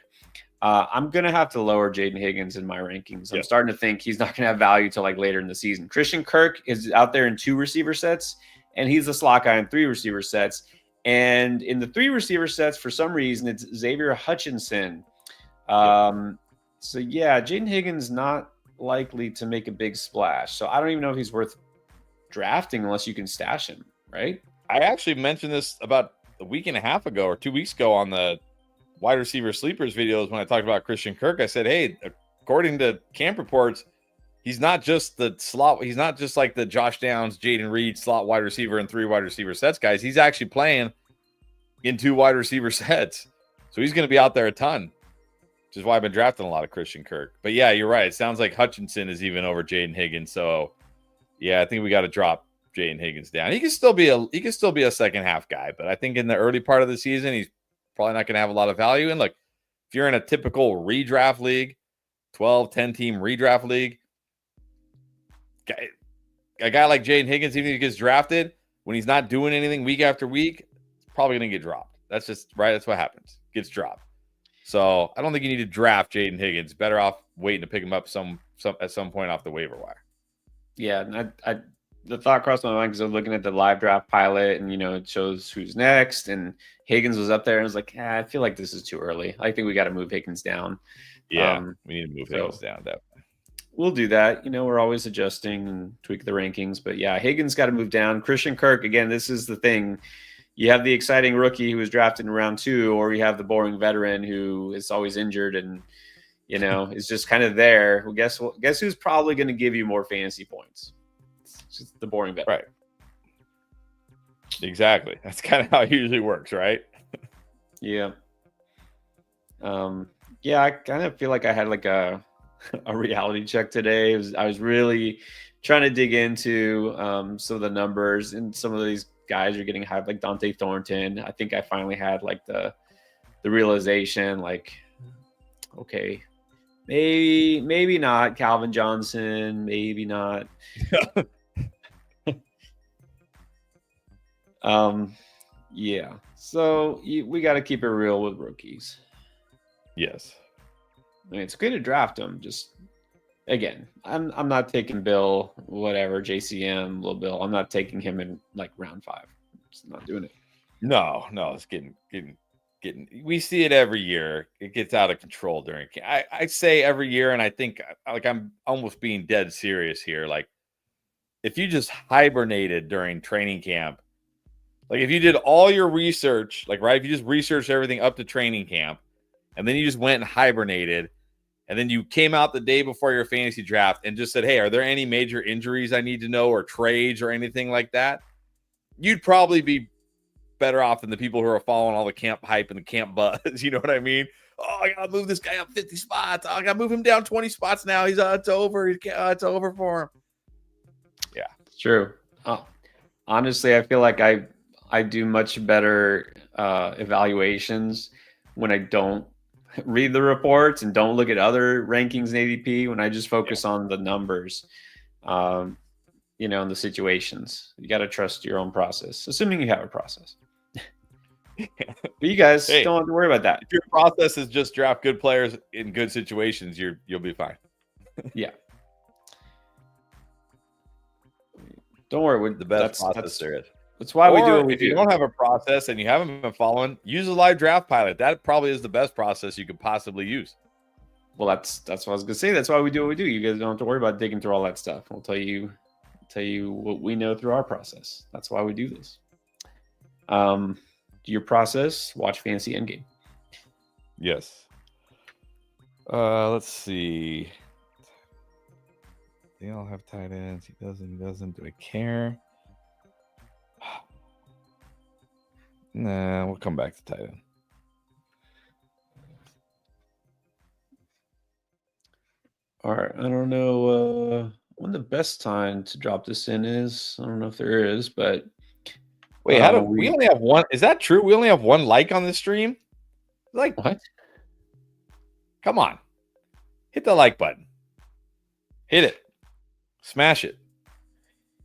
I'm going to have to lower Jaden Higgins in my rankings. I'm starting to think he's not going to have value till like later in the season. Christian Kirk is out there in 2 receiver sets, and he's the slot guy in 3 receiver sets. And in the 3 receiver sets, for some reason, it's Xavier Hutchinson. So yeah, Jaden Higgins not likely to make a big splash. So I don't even know if he's worth drafting unless you can stash him, right? I actually mentioned this about a week and a half ago or 2 weeks ago on the wide receiver sleepers videos when I talked about Christian Kirk. I said, hey, according to camp reports, he's not just the slot. He's not just like the Josh Downs, Jaden Reed slot wide receiver and 3 wide receiver sets guys. He's actually playing in 2 wide receiver sets. So he's going to be out there a ton, which is why I've been drafting a lot of Christian Kirk. But yeah, you're right. It sounds like Hutchinson is even over Jaden Higgins. So yeah, I think we got to drop Jaden Higgins down. He can still be a second half guy, but I think in the early part of the season, he's probably not going to have a lot of value. And look, if you're in a typical redraft league, 12, 10 team redraft league, a guy like Jaden Higgins, even if he gets drafted, when he's not doing anything week after week, it's probably going to get dropped. That's just right. That's what happens. Gets dropped. So I don't think you need to draft Jaden Higgins. Better off waiting to pick him up at some point off the waiver wire. Yeah, and the thought crossed my mind because I was looking at the live draft pilot, and it shows who's next, and Higgins was up there, and I was like, I feel like this is too early. I think we got to move Higgins down. Yeah, we need to move Higgins down. Definitely. We'll do that. We're always adjusting and tweak the rankings, but yeah, Higgins got to move down. Christian Kirk, again, this is the thing. You have the exciting rookie who was drafted in round 2, or you have the boring veteran who is always injured and is just kind of there. Well, guess who's probably going to give you more fantasy points? It's just the boring veteran. Right. Exactly. That's kind of how it usually works, right? Yeah. Yeah, I kind of feel like I had like a reality check today. I was really trying to dig into some of the numbers, and some of these guys are getting hyped, like Dante Thornton. I think I finally had like the realization, like, okay, maybe not Calvin Johnson, maybe not. Yeah. So we got to keep it real with rookies. Yes. I mean, it's good to draft them. Just again, I'm not taking Bill, whatever, JCM, Lil Bill. I'm not taking him in like round 5. Just not doing it. No, it's getting. We see it every year. It gets out of control during. I say every year, and I think like I'm almost being dead serious here. Like, if you just hibernated during training camp, like if you did all your research, like right, if you just researched everything up to training camp, and then you just went and hibernated, and then you came out the day before your fantasy draft and just said, hey, are there any major injuries I need to know, or trades or anything like that? You'd probably be better off than the people who are following all the camp hype and the camp buzz. You know what I mean? Oh, I gotta move this guy up 50 spots. Oh, I gotta move him down 20 spots now. He's it's over. It's over for him. Yeah, it's true. Honestly, I feel like I do much better evaluations when I don't read the reports and don't look at other rankings in ADP, when I just focus on the numbers, and the situations. You got to trust your own process, assuming you have a process. But you guys don't have to worry about that. If your process is just draft good players in good situations, you'll be fine. Yeah. Don't worry. The best process there is. That's why we do what we if do. You don't have a process and you haven't been following, use a live draft pilot. That probably is the best process you could possibly use. Well, that's what I was gonna say. That's why we do what we do. You guys don't have to worry about digging through all that stuff. We'll tell you what we know through our process. That's why we do this. Do your process. Watch Fantasy Endgame. Yes. Let's see. They all have tight ends. He doesn't. Do I care? Nah, we'll come back to tight end. All right. I don't know when the best time to drop this in is. I don't know if there is, but wait, how do we only have one? Is that true? We only have one like on this stream? Like what? Come on. Hit the like button. Hit it. Smash it.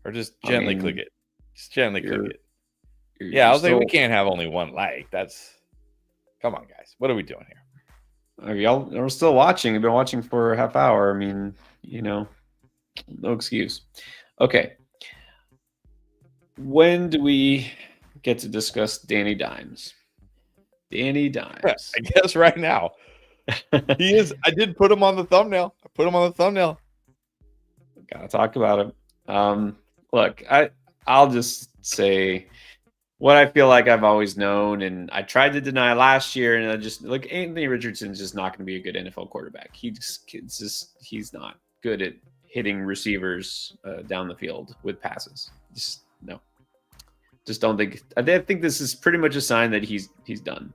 Or just gently click it. Just gently click it. Yeah, I was like, we can't have only one like. Come on, guys. What are we doing here? Y'all are still watching. You've been watching for a half hour. I mean, no excuse. Okay. When do we get to discuss Danny Dimes? Danny Dimes. I guess right now. He is. I did put him on the thumbnail. Gotta talk about him. Look, I'll just say what I feel like I've always known, and I tried to deny last year, and I just like Anthony Richardson's just not going to be a good NFL quarterback. He's not good at hitting receivers down the field with passes. Just don't think. I think this is pretty much a sign that he's done.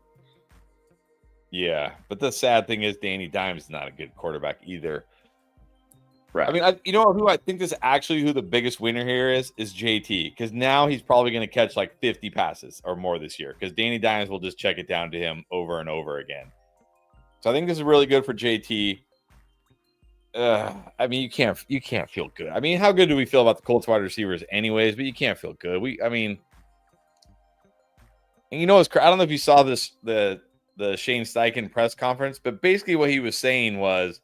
Yeah, but the sad thing is Danny Dimes is not a good quarterback either. Right. I mean, who I think is actually who the biggest winner here is JT, because now he's probably going to catch like 50 passes or more this year, because Danny Dimes will just check it down to him over and over again. So I think this is really good for JT. I mean, you can't feel good. I mean, how good do we feel about the Colts wide receivers anyways? But you can't feel good. And I don't know if you saw this the Shane Steichen press conference, but basically what he was saying was,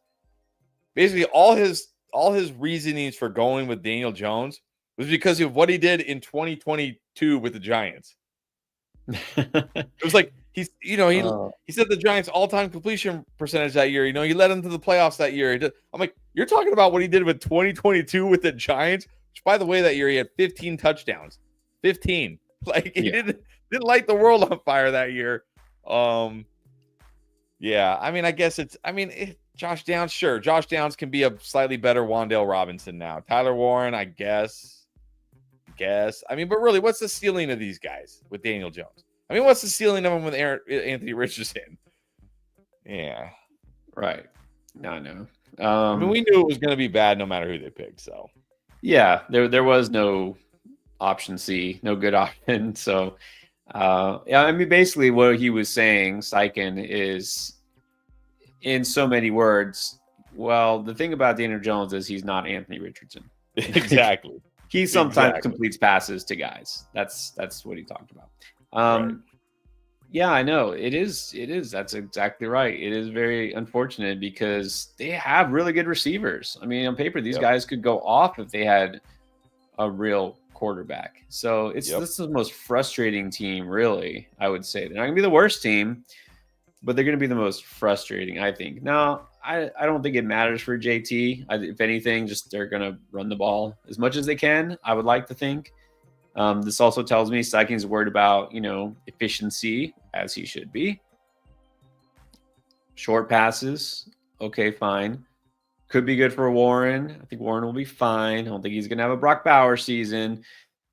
basically all his reasonings for going with Daniel Jones was because of what he did in 2022 with the Giants. It was like he said the Giants' all-time completion percentage that year. He led them to the playoffs that year. I'm like, you're talking about what he did with 2022 with the Giants, which, by the way, that year he had 15 touchdowns. 15. Like, he didn't light the world on fire that year. Yeah, I mean, I guess Josh Downs, sure. Josh Downs can be a slightly better Wan'Dale Robinson now. Tyler Warren, I guess. I mean, but really, what's the ceiling of these guys with Daniel Jones? I mean, what's the ceiling of them with Anthony Richardson? Yeah. Right. No, I know. I mean, we knew it was going to be bad no matter who they picked. So, yeah, there was no option C, no good option. So, I mean, basically what he was saying, Sykin, is in so many words, well, the thing about Daniel Jones is he's not Anthony Richardson. Exactly. He sometimes completes passes to guys. That's what he talked about. Right. Yeah, I know. It is. That's exactly right. It is very unfortunate because they have really good receivers. I mean, on paper, these guys could go off if they had a real quarterback. So this is the most frustrating team, really, I would say. They're not going to be the worst team, but they're going to be the most frustrating, I think. Now, I don't think it matters for JT. If anything, just they're going to run the ball as much as they can, I would like to think. This also tells me Sykin's worried about, efficiency, as he should be. Short passes, okay, fine. Could be good for Warren. I think Warren will be fine. I don't think he's going to have a Brock Bowers season,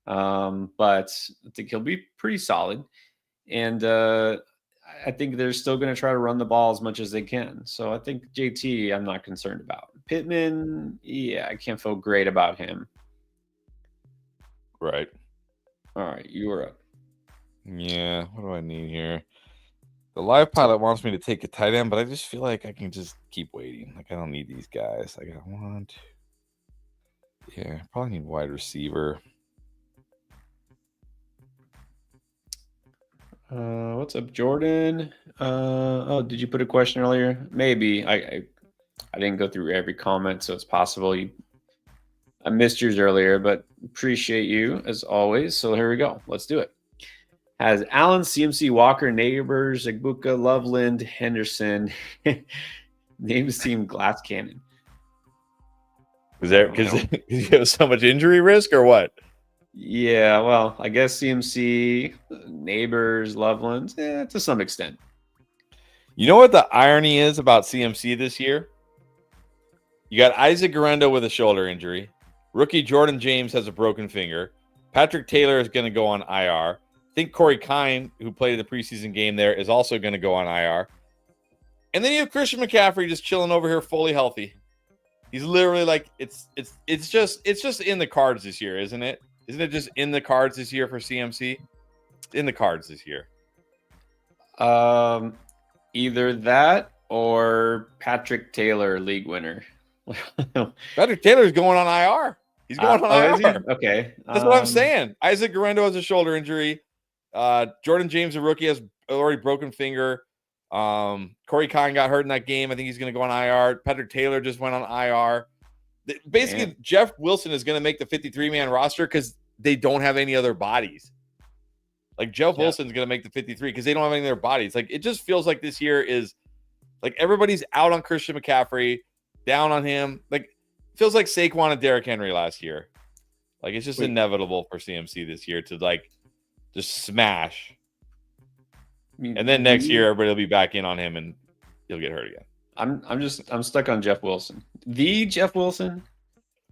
but I think he'll be pretty solid. And I think they're still going to try to run the ball as much as they can. So I think JT, I'm not concerned about. Pittman, yeah, I can't feel great about him. Right. All right, you are up. Yeah, what do I need here? The live pilot wants me to take a tight end, but I just feel like I can just keep waiting. Like, I don't need these guys. I got one, two. Yeah, probably need wide receiver. What's up, Jordan? Did you put a question earlier? Maybe. I didn't go through every comment, so it's possible I missed yours earlier, but appreciate you as always. So here we go. Let's do it. Has Allen, CMC, Walker, Neighbors, Puka, Loveland, Henderson names team Glass Cannon? Is there because you have so much injury risk or what? Yeah, well, I guess CMC, Neighbors, Loveland, to some extent. You know what the irony is about CMC this year? You got Isaac Guerrero with a shoulder injury. Rookie Jordan James has a broken finger. Patrick Taylor is going to go on IR. I think Corey Kine, who played in the preseason game there, is also going to go on IR. And then you have Christian McCaffrey just chilling over here fully healthy. He's literally like, it's just in the cards this year, isn't it? Isn't it just in the cards this year for CMC? It's in the cards this year. Either that or Patrick Taylor, league winner. Patrick Taylor's going on IR. He's going on IR. Is he? Okay. That's what I'm saying. Isaac Guerrero has a shoulder injury. Jordan James, a rookie, has already broken finger. Corey Kine got hurt in that game. I think he's going to go on IR. Patrick Taylor just went on IR. Basically, Jeff Wilson is going to make the 53-man roster because they don't have any other bodies. Like, Jeff Wilson's going to make the 53 because they don't have any other bodies. Like, it just feels like this year is like everybody's out on Christian McCaffrey, down on him. Like, it feels like Saquon and Derrick Henry last year. Like, it's just inevitable for CMC this year to, like, just smash. And then next year, everybody will be back in on him and he'll get hurt again. I'm stuck on Jeff Wilson. The Jeff Wilson?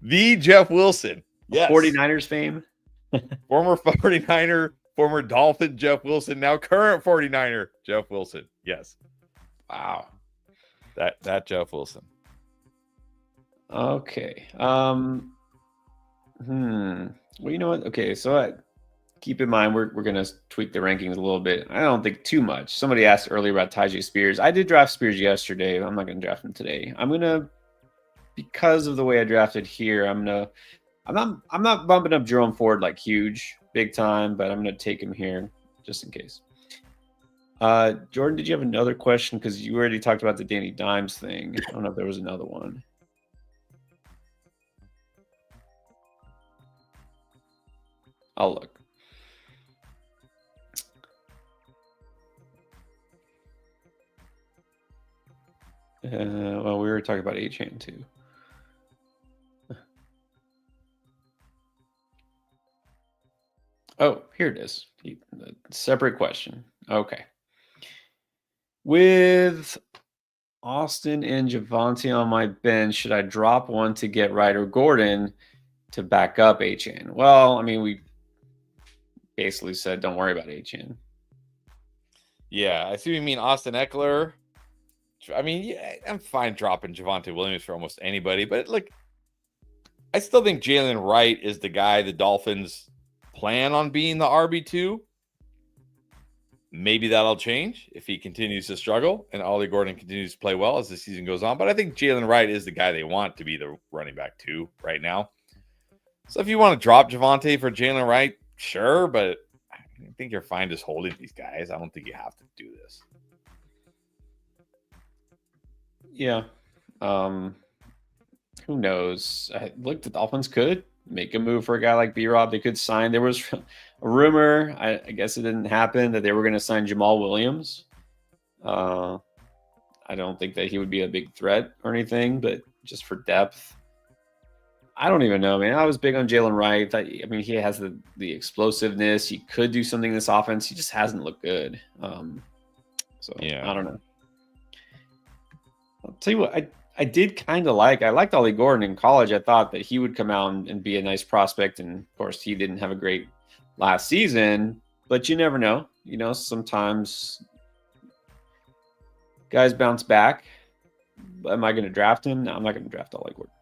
The Jeff Wilson. Yes. 49ers fame. Former 49er, former Dolphin Jeff Wilson, now current 49er Jeff Wilson. Yes. Wow. That Jeff Wilson. Okay. Well, you know what? Okay, so keep in mind we're going to tweak the rankings a little bit. I don't think too much. Somebody asked earlier about Tyjae Spears. I did draft Spears yesterday. I'm not going to draft him today. I'm going to, because of the way I drafted here, I'm not bumping up Jerome Ford like huge, big time, but I'm going to take him here just in case. Jordan, did you have another question? Because you already talked about the Danny Dimes thing. I don't know if there was another one. I'll look. Well, we were talking about Achane too. Oh, here it is. Separate question. Okay. With Austin and Javonte on my bench, should I drop one to get Ryder Gordon to back up Achane? Well, I mean, we basically said don't worry about Achane. Yeah, I see what you mean. Austin Eckler. I mean, yeah, I'm fine dropping Javonte Williams for almost anybody, but look, I still think Jalen Wright is the guy the Dolphins plan on being the RB2. Maybe that'll change if he continues to struggle and Ollie Gordon continues to play well as the season goes on. But I think Jalen Wright is the guy they want to be the running back 2 right now. So if you want to drop Javonte for Jalen Wright, sure, but I think you're fine just holding these guys. I don't think you have to do this. Yeah. Who knows? Look, the Dolphins could make a move for a guy like B-Rob. They could sign. There was a rumor, I guess it didn't happen, that they were going to sign Jamal Williams. I don't think that he would be a big threat or anything, but just for depth. I don't even know, man. I was big on Jalen Wright. I mean, he has the explosiveness. He could do something in this offense. He just hasn't looked good. So yeah. I don't know. I'll tell you what, I did kind of like. I liked Ollie Gordon in college. I thought that he would come out and be a nice prospect. And of course, he didn't have a great last season. But you never know. You know, sometimes guys bounce back. Am I going to draft him? No, I'm not going to draft Ollie Gordon.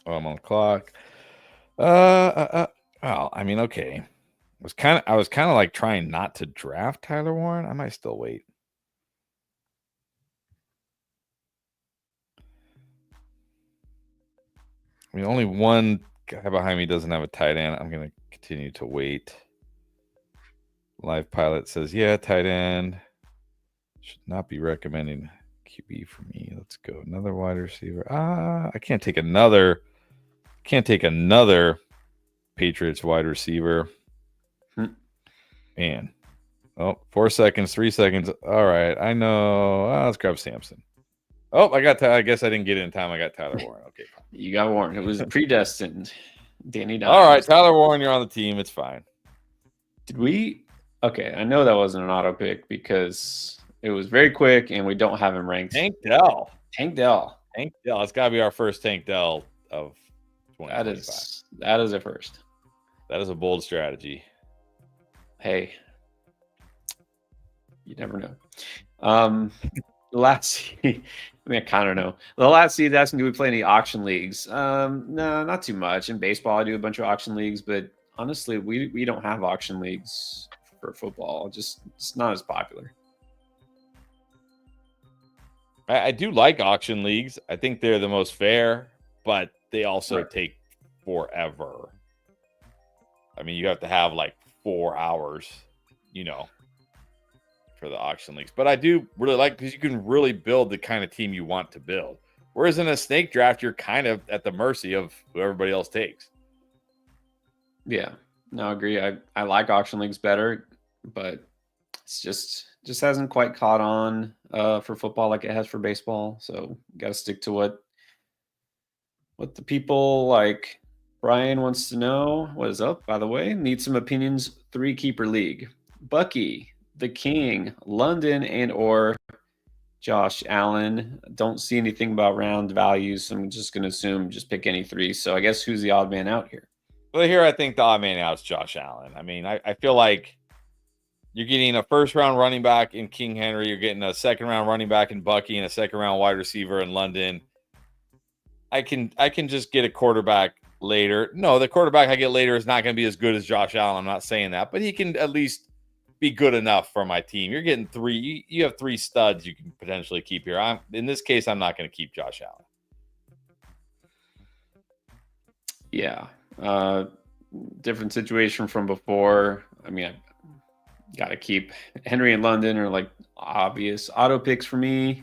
Oh, I'm on the clock. Well, I mean, okay. I was kind of like trying not to draft Tyler Warren. I might still wait. I mean, only one guy behind me doesn't have a tight end. I'm going to continue to wait. Live Pilot says, yeah, tight end. Should not be recommending QB for me. Let's go. Another wide receiver. I can't take another Patriots wide receiver. Man. Oh, 4 seconds, 3 seconds. All right. I know. Let's grab Sampson. Oh, I guess I didn't get it in time. I got Tyler Warren. Okay. You got Warren. It was predestined. Danny Dimes. All right, Tyler Warren, you're on the team. It's fine. Did we? Okay, I know that wasn't an auto pick because it was very quick and we don't have him ranked. Tank Dell. It's got to be our first Tank Dell of 2025. That is a first. That is a bold strategy. Hey, you never know. I kind of know. The last seed asking, do we play any auction leagues? No, not too much. In baseball, I do a bunch of auction leagues, but honestly, we don't have auction leagues for football. It's not as popular. I do like auction leagues. I think they're the most fair, but they also take forever. I mean, you have to have like 4 hours, for the auction leagues. But I do really like, because you can really build the kind of team you want to build. Whereas in a snake draft, you're kind of at the mercy of who everybody else takes. Yeah, no, I agree. I like auction leagues better, but it's just hasn't quite caught on for football like it has for baseball. So got to stick to what the people like. Brian wants to know what is up, by the way. Need some opinions. 3-keeper league. Bucky, the King, London, and or Josh Allen. Don't see anything about round values. So I'm just going to assume just pick any 3. So I guess who's the odd man out here? Well, here I think the odd man out is Josh Allen. I mean, I feel like you're getting a first-round running back in King Henry. You're getting a second-round running back in Bucky and a second-round wide receiver in London. I can just get a quarterback later. No, the quarterback I get later is not going to be as good as Josh Allen. I'm not saying that, but he can at least be good enough for my team. You're getting 3. You have 3 studs you can potentially keep here. In this case, I'm not going to keep Josh Allen. Yeah. Different situation from before. I mean, I got to keep Henry and London are like obvious auto picks for me.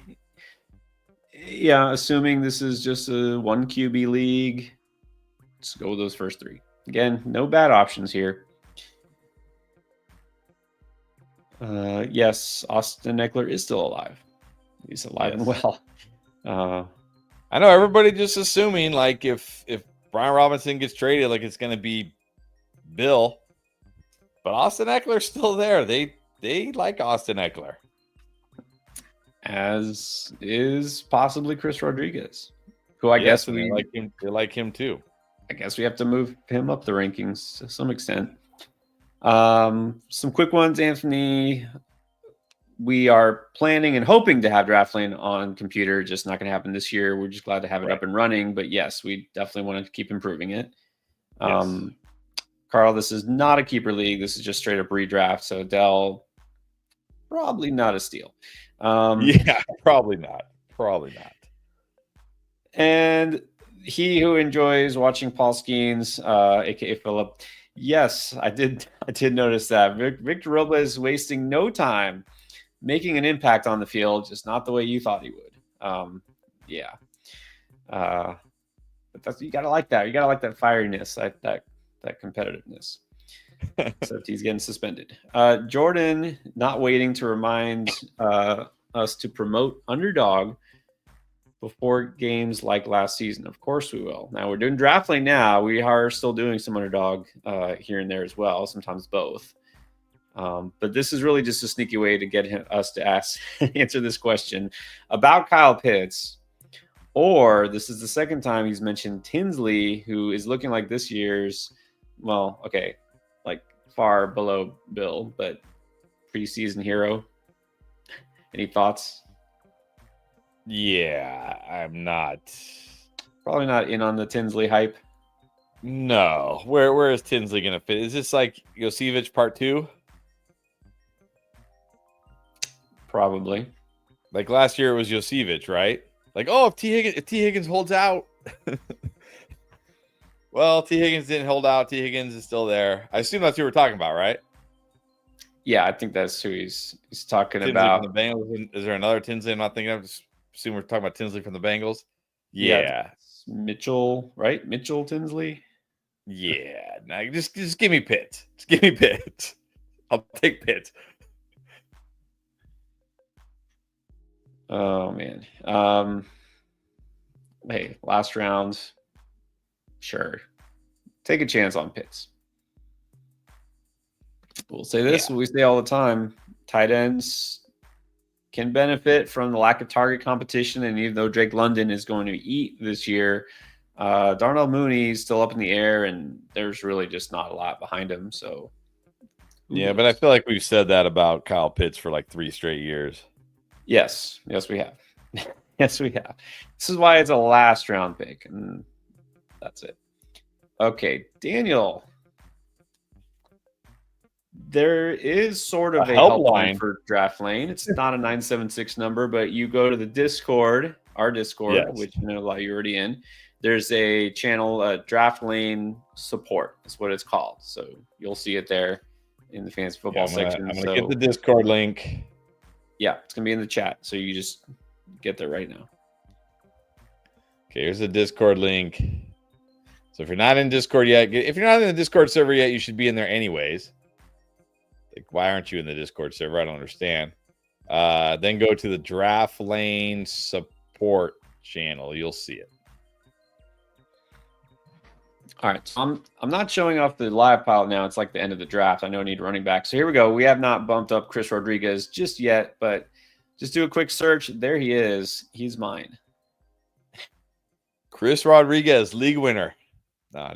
Yeah, assuming this is just a 1 QB league. Just go with those first three. Again, no bad options here. Yes, Austin Eckler is still alive. He's alive and well. I know everybody just assuming like if Brian Robinson gets traded, like it's going to be Bill, but Austin Eckler's still there. They like Austin Eckler, as is possibly Chris Rodriguez, who I guess we like him. They like him too. I guess we have to move him up the rankings to some extent. Some quick ones, Anthony. We are planning and hoping to have Draft Lane on computer. Just not going to happen this year. We're just glad to have it up and running. But yes, we definitely want to keep improving it. Yes. Carl, this is not a keeper league. This is just straight up redraft. So Dell, probably not a steal. Yeah, probably not. Probably not. And he who enjoys watching Paul Skeens, aka Philip. Yes, I did notice that. Victor Robles wasting no time making an impact on the field, just not the way you thought he would. Yeah. But that's, you gotta like that. You gotta like that fieriness, that competitiveness. Except he's getting suspended. Jordan not waiting to remind us to promote Underdog before games like last season. Of course we will. Now we're doing Draft Lane now. We are still doing some Underdog here and there as well, sometimes both. But this is really just a sneaky way to get us to answer this question about Kyle Pitts. Or this is the second time he's mentioned Tinsley, who is looking like this year's, well, okay, like far below Bill, but preseason hero. Any thoughts? Yeah, I'm not. Probably not in on the Tinsley hype. No. Where is Tinsley going to fit? Is this like Yosevich part 2? Probably. Like last year it was Yosevich, right? Like, oh, if T. Higgins holds out. Well, T. Higgins didn't hold out. T. Higgins is still there. I assume that's who we're talking about, right? Yeah, I think that's who he's talking Tinsley about. From the Bengals. Is there another Tinsley I'm not thinking of? Just assume we're talking about Tinsley from the Bengals. Yeah. Mitchell, right? Mitchell Tinsley. Yeah. Now just give me Pitt. Just give me Pitt. I'll take Pitt. Oh man. Hey, last round. Sure. Take a chance on Pitts. We'll say this, we say all the time. Tight ends can benefit from the lack of target competition. And even though Drake London is going to eat this year, Darnell Mooney is still up in the air, and there's really just not a lot behind him. So, yeah, but I feel like we've said that about Kyle Pitts for like 3 straight years. Yes, we have. Yes, we have. This is why it's a last round pick, and that's it. Okay, Daniel. There is sort of a helpline for Draft Lane. It's not a 976 number, but you go to the Discord, our Discord, which a lot of you already in. There's a channel, Draft Lane Support. That's what it's called. So you'll see it there in the fantasy football section. I'm going to get the Discord link. Yeah, it's going to be in the chat. So you just get there right now. Okay, here's the Discord link. So if you're not in Discord yet, if you're not in the Discord server yet, you should be in there anyways. Like, why aren't you in the Discord server? I don't understand. Then go to the Draft Lane Support channel. You'll see it. All right. So I'm not showing off the live pile now. It's like the end of the draft. I know I need running back. So here we go. We have not bumped up Chris Rodriguez just yet, but just do a quick search. There he is. He's mine. Chris Rodriguez, league winner. No, I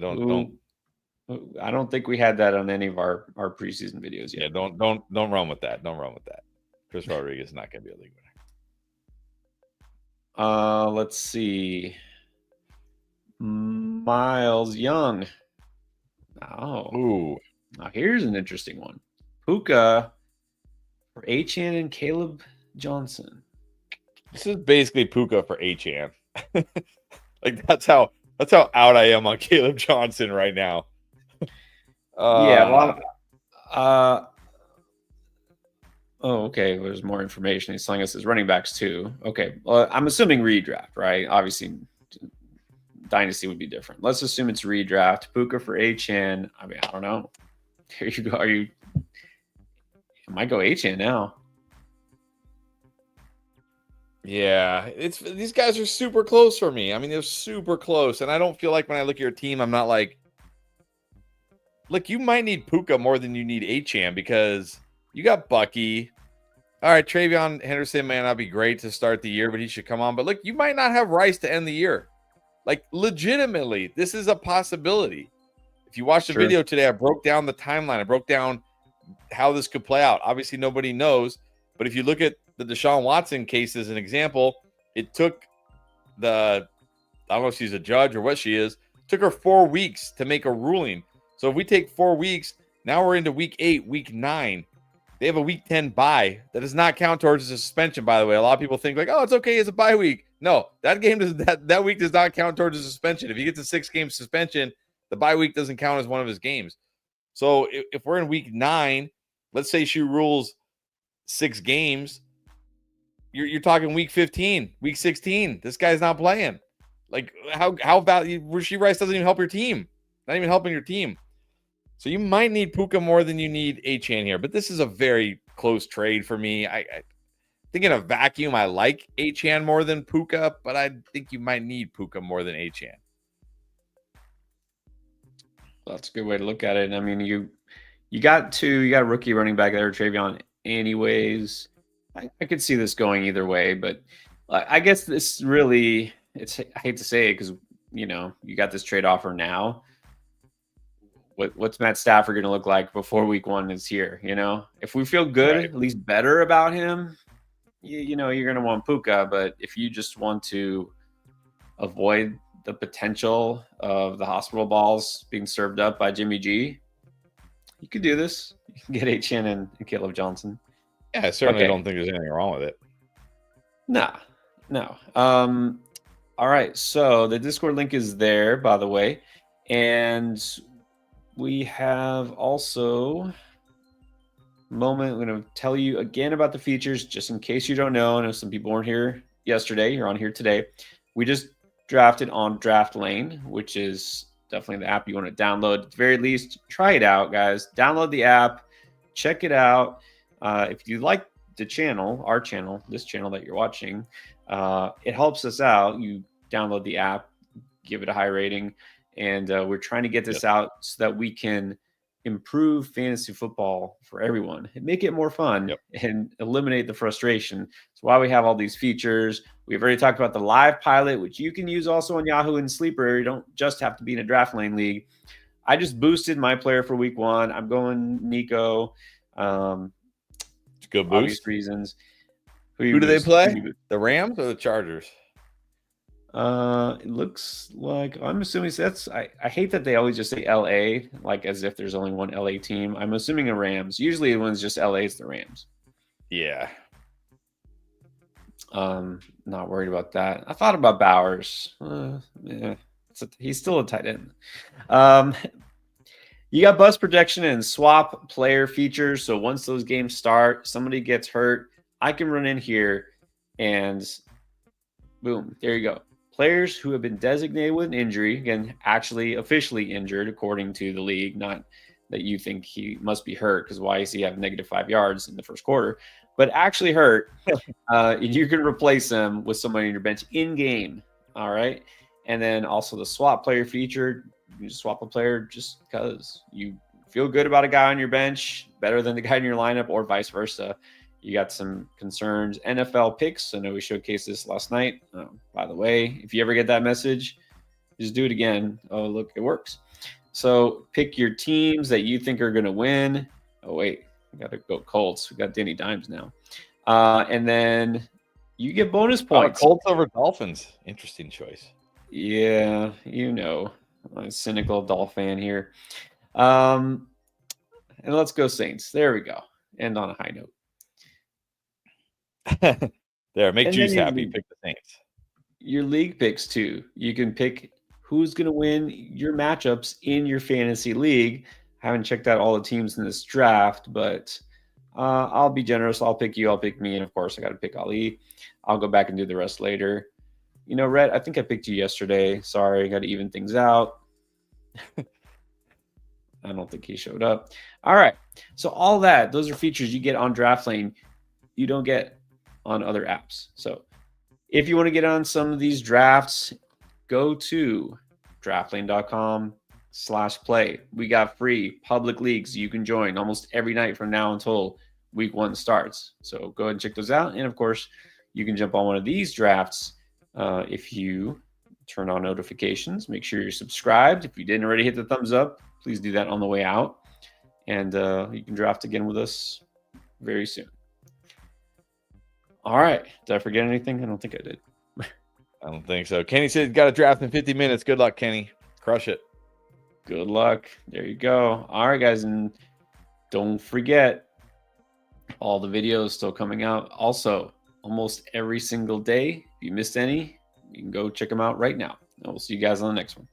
don't think we had that on any of our preseason videos yet. Yeah, don't run with that. Don't run with that. Chris Rodriguez is not going to be a league winner. Let's see. Miles Young. Ooh. Now here's an interesting one. Puka for Achane and Caleb Johnson. This is basically Puka for Achane. Like that's how out I am on Caleb Johnson right now. Okay. There's more information. He's telling us his running backs too. Okay. Well, I'm assuming redraft, right? Obviously, Dynasty would be different. Let's assume it's redraft. Puka for Achane. I mean, I don't know. Here you go. I might go Achane now. Yeah, these guys are super close for me. I mean, they're super close, and I don't feel like when I look at your team, I'm not like, look, you might need Puka more than you need Achane because you got Bucky. All right, Travion Henderson may not be great to start the year, but he should come on. But look, you might not have Rice to end the year. Like, legitimately, this is a possibility. If you watch the video today, I broke down the timeline. I broke down how this could play out. Obviously, nobody knows. But if you look at the Deshaun Watson case as an example, it took I don't know if she's a judge or what she is, took her 4 weeks to make a ruling. So if we take 4 weeks, now we're into week 8, week 9. They have a week 10 bye. That does not count towards a suspension, by the way. A lot of people think like, oh, it's okay, it's a bye week. No, that week does not count towards a suspension. If he gets a 6-game suspension, the bye week doesn't count as one of his games. So if we're in week 9, let's say she rules 6 games, you're talking week 15, week 16. This guy's not playing. Like how about Rashee Rice doesn't even help your team. Not even helping your team. So you might need Puka more than you need Achane here, but this is a very close trade for me. I think in a vacuum, I like Achane more than Puka, but I think you might need Puka more than Achane. That's a good way to look at it. I mean, you got a rookie running back there, Travion. Anyways, I could see this going either way, but I guess this really, I hate to say it because you got this trade offer now. What's Matt Stafford going to look like before week 1 is here? If we feel good, Right. at least better about him, you're going to want Puka. But if you just want to avoid the potential of the hospital balls being served up by Jimmy G, you could do this. You can get Achane and Caleb Johnson. Yeah, I certainly don't think there's anything wrong with it. No. All right. So the Discord link is there, by the way. And we have also moment. I'm going to tell you again about the features, just in case you don't know. I know some people weren't here yesterday. You're on here today. We just drafted on Draft Lane, which is definitely the app you want to download. At the very least, try it out, guys. Download the app. Check it out. If you like the channel, our channel, this channel that you're watching, it helps us out. You download the app, give it a high rating, and we're trying to get this out so that we can improve fantasy football for everyone and make it more fun and eliminate the frustration. That's why we have all these features. We've already talked about the live pilot, which you can use also on Yahoo and Sleeper. You don't just have to be in a Draft Lane league. I just boosted my player for week 1. I'm going Nico. It's a good boost. Obvious reasons. Who do they play? The Rams or the Chargers? It looks like, I'm assuming that's, I hate that they always just say LA, like as if there's only one LA team. I'm assuming the Rams. Usually when it's just LA, it's the Rams. Yeah. Not worried about that. I thought about Bowers. Yeah, he's still a tight end. You got bust protection and swap player features. So once those games start, somebody gets hurt, I can run in here and boom, there you go. Players who have been designated with an injury, again, actually officially injured according to the league, not that you think he must be hurt because why does he have -5 yards in the first quarter, but actually hurt, you can replace them with somebody on your bench in game. All right. And then also the swap player feature. You just swap a player just because you feel good about a guy on your bench better than the guy in your lineup or vice versa. You got some concerns. NFL picks. I know we showcased this last night. By the way, if you ever get that message, just do it again. Oh, look, it works. So pick your teams that you think are going to win. Oh, wait, we got to go Colts. We got Danny Dimes now. And then you get bonus points. Colts over Dolphins. Interesting choice. Yeah, I'm a cynical Dolphin fan here. And let's go Saints. There we go. End on a high note. There, make Juice happy. Pick the Saints. Your league picks too. You can pick who's going to win your matchups in your fantasy league. I haven't checked out all the teams in this draft, but I'll be generous. I'll pick you. I'll pick me, and of course, I got to pick Ali. I'll go back and do the rest later. You know, Rhett, I think I picked you yesterday. Sorry, got to even things out. I don't think he showed up. All right. So all that, those are features you get on Draft Lane you don't get on other apps. So if you want to get on some of these drafts, go to draftlane.com/play. We got free public leagues you can join almost every night from now until week 1 starts. So go ahead and check those out. And of course, you can jump on one of these drafts if you turn on notifications. Make sure you're subscribed. If you didn't already hit the thumbs up, please do that on the way out. And you can draft again with us very soon. All right. Did I forget anything? I don't think I did. I don't think so. Kenny said got to draft in 50 minutes. Good luck, Kenny. Crush it. Good luck. There you go. All right, guys. And don't forget, all the videos still coming out. Also, almost every single day. If you missed any, you can go check them out right now. And we'll see you guys on the next one.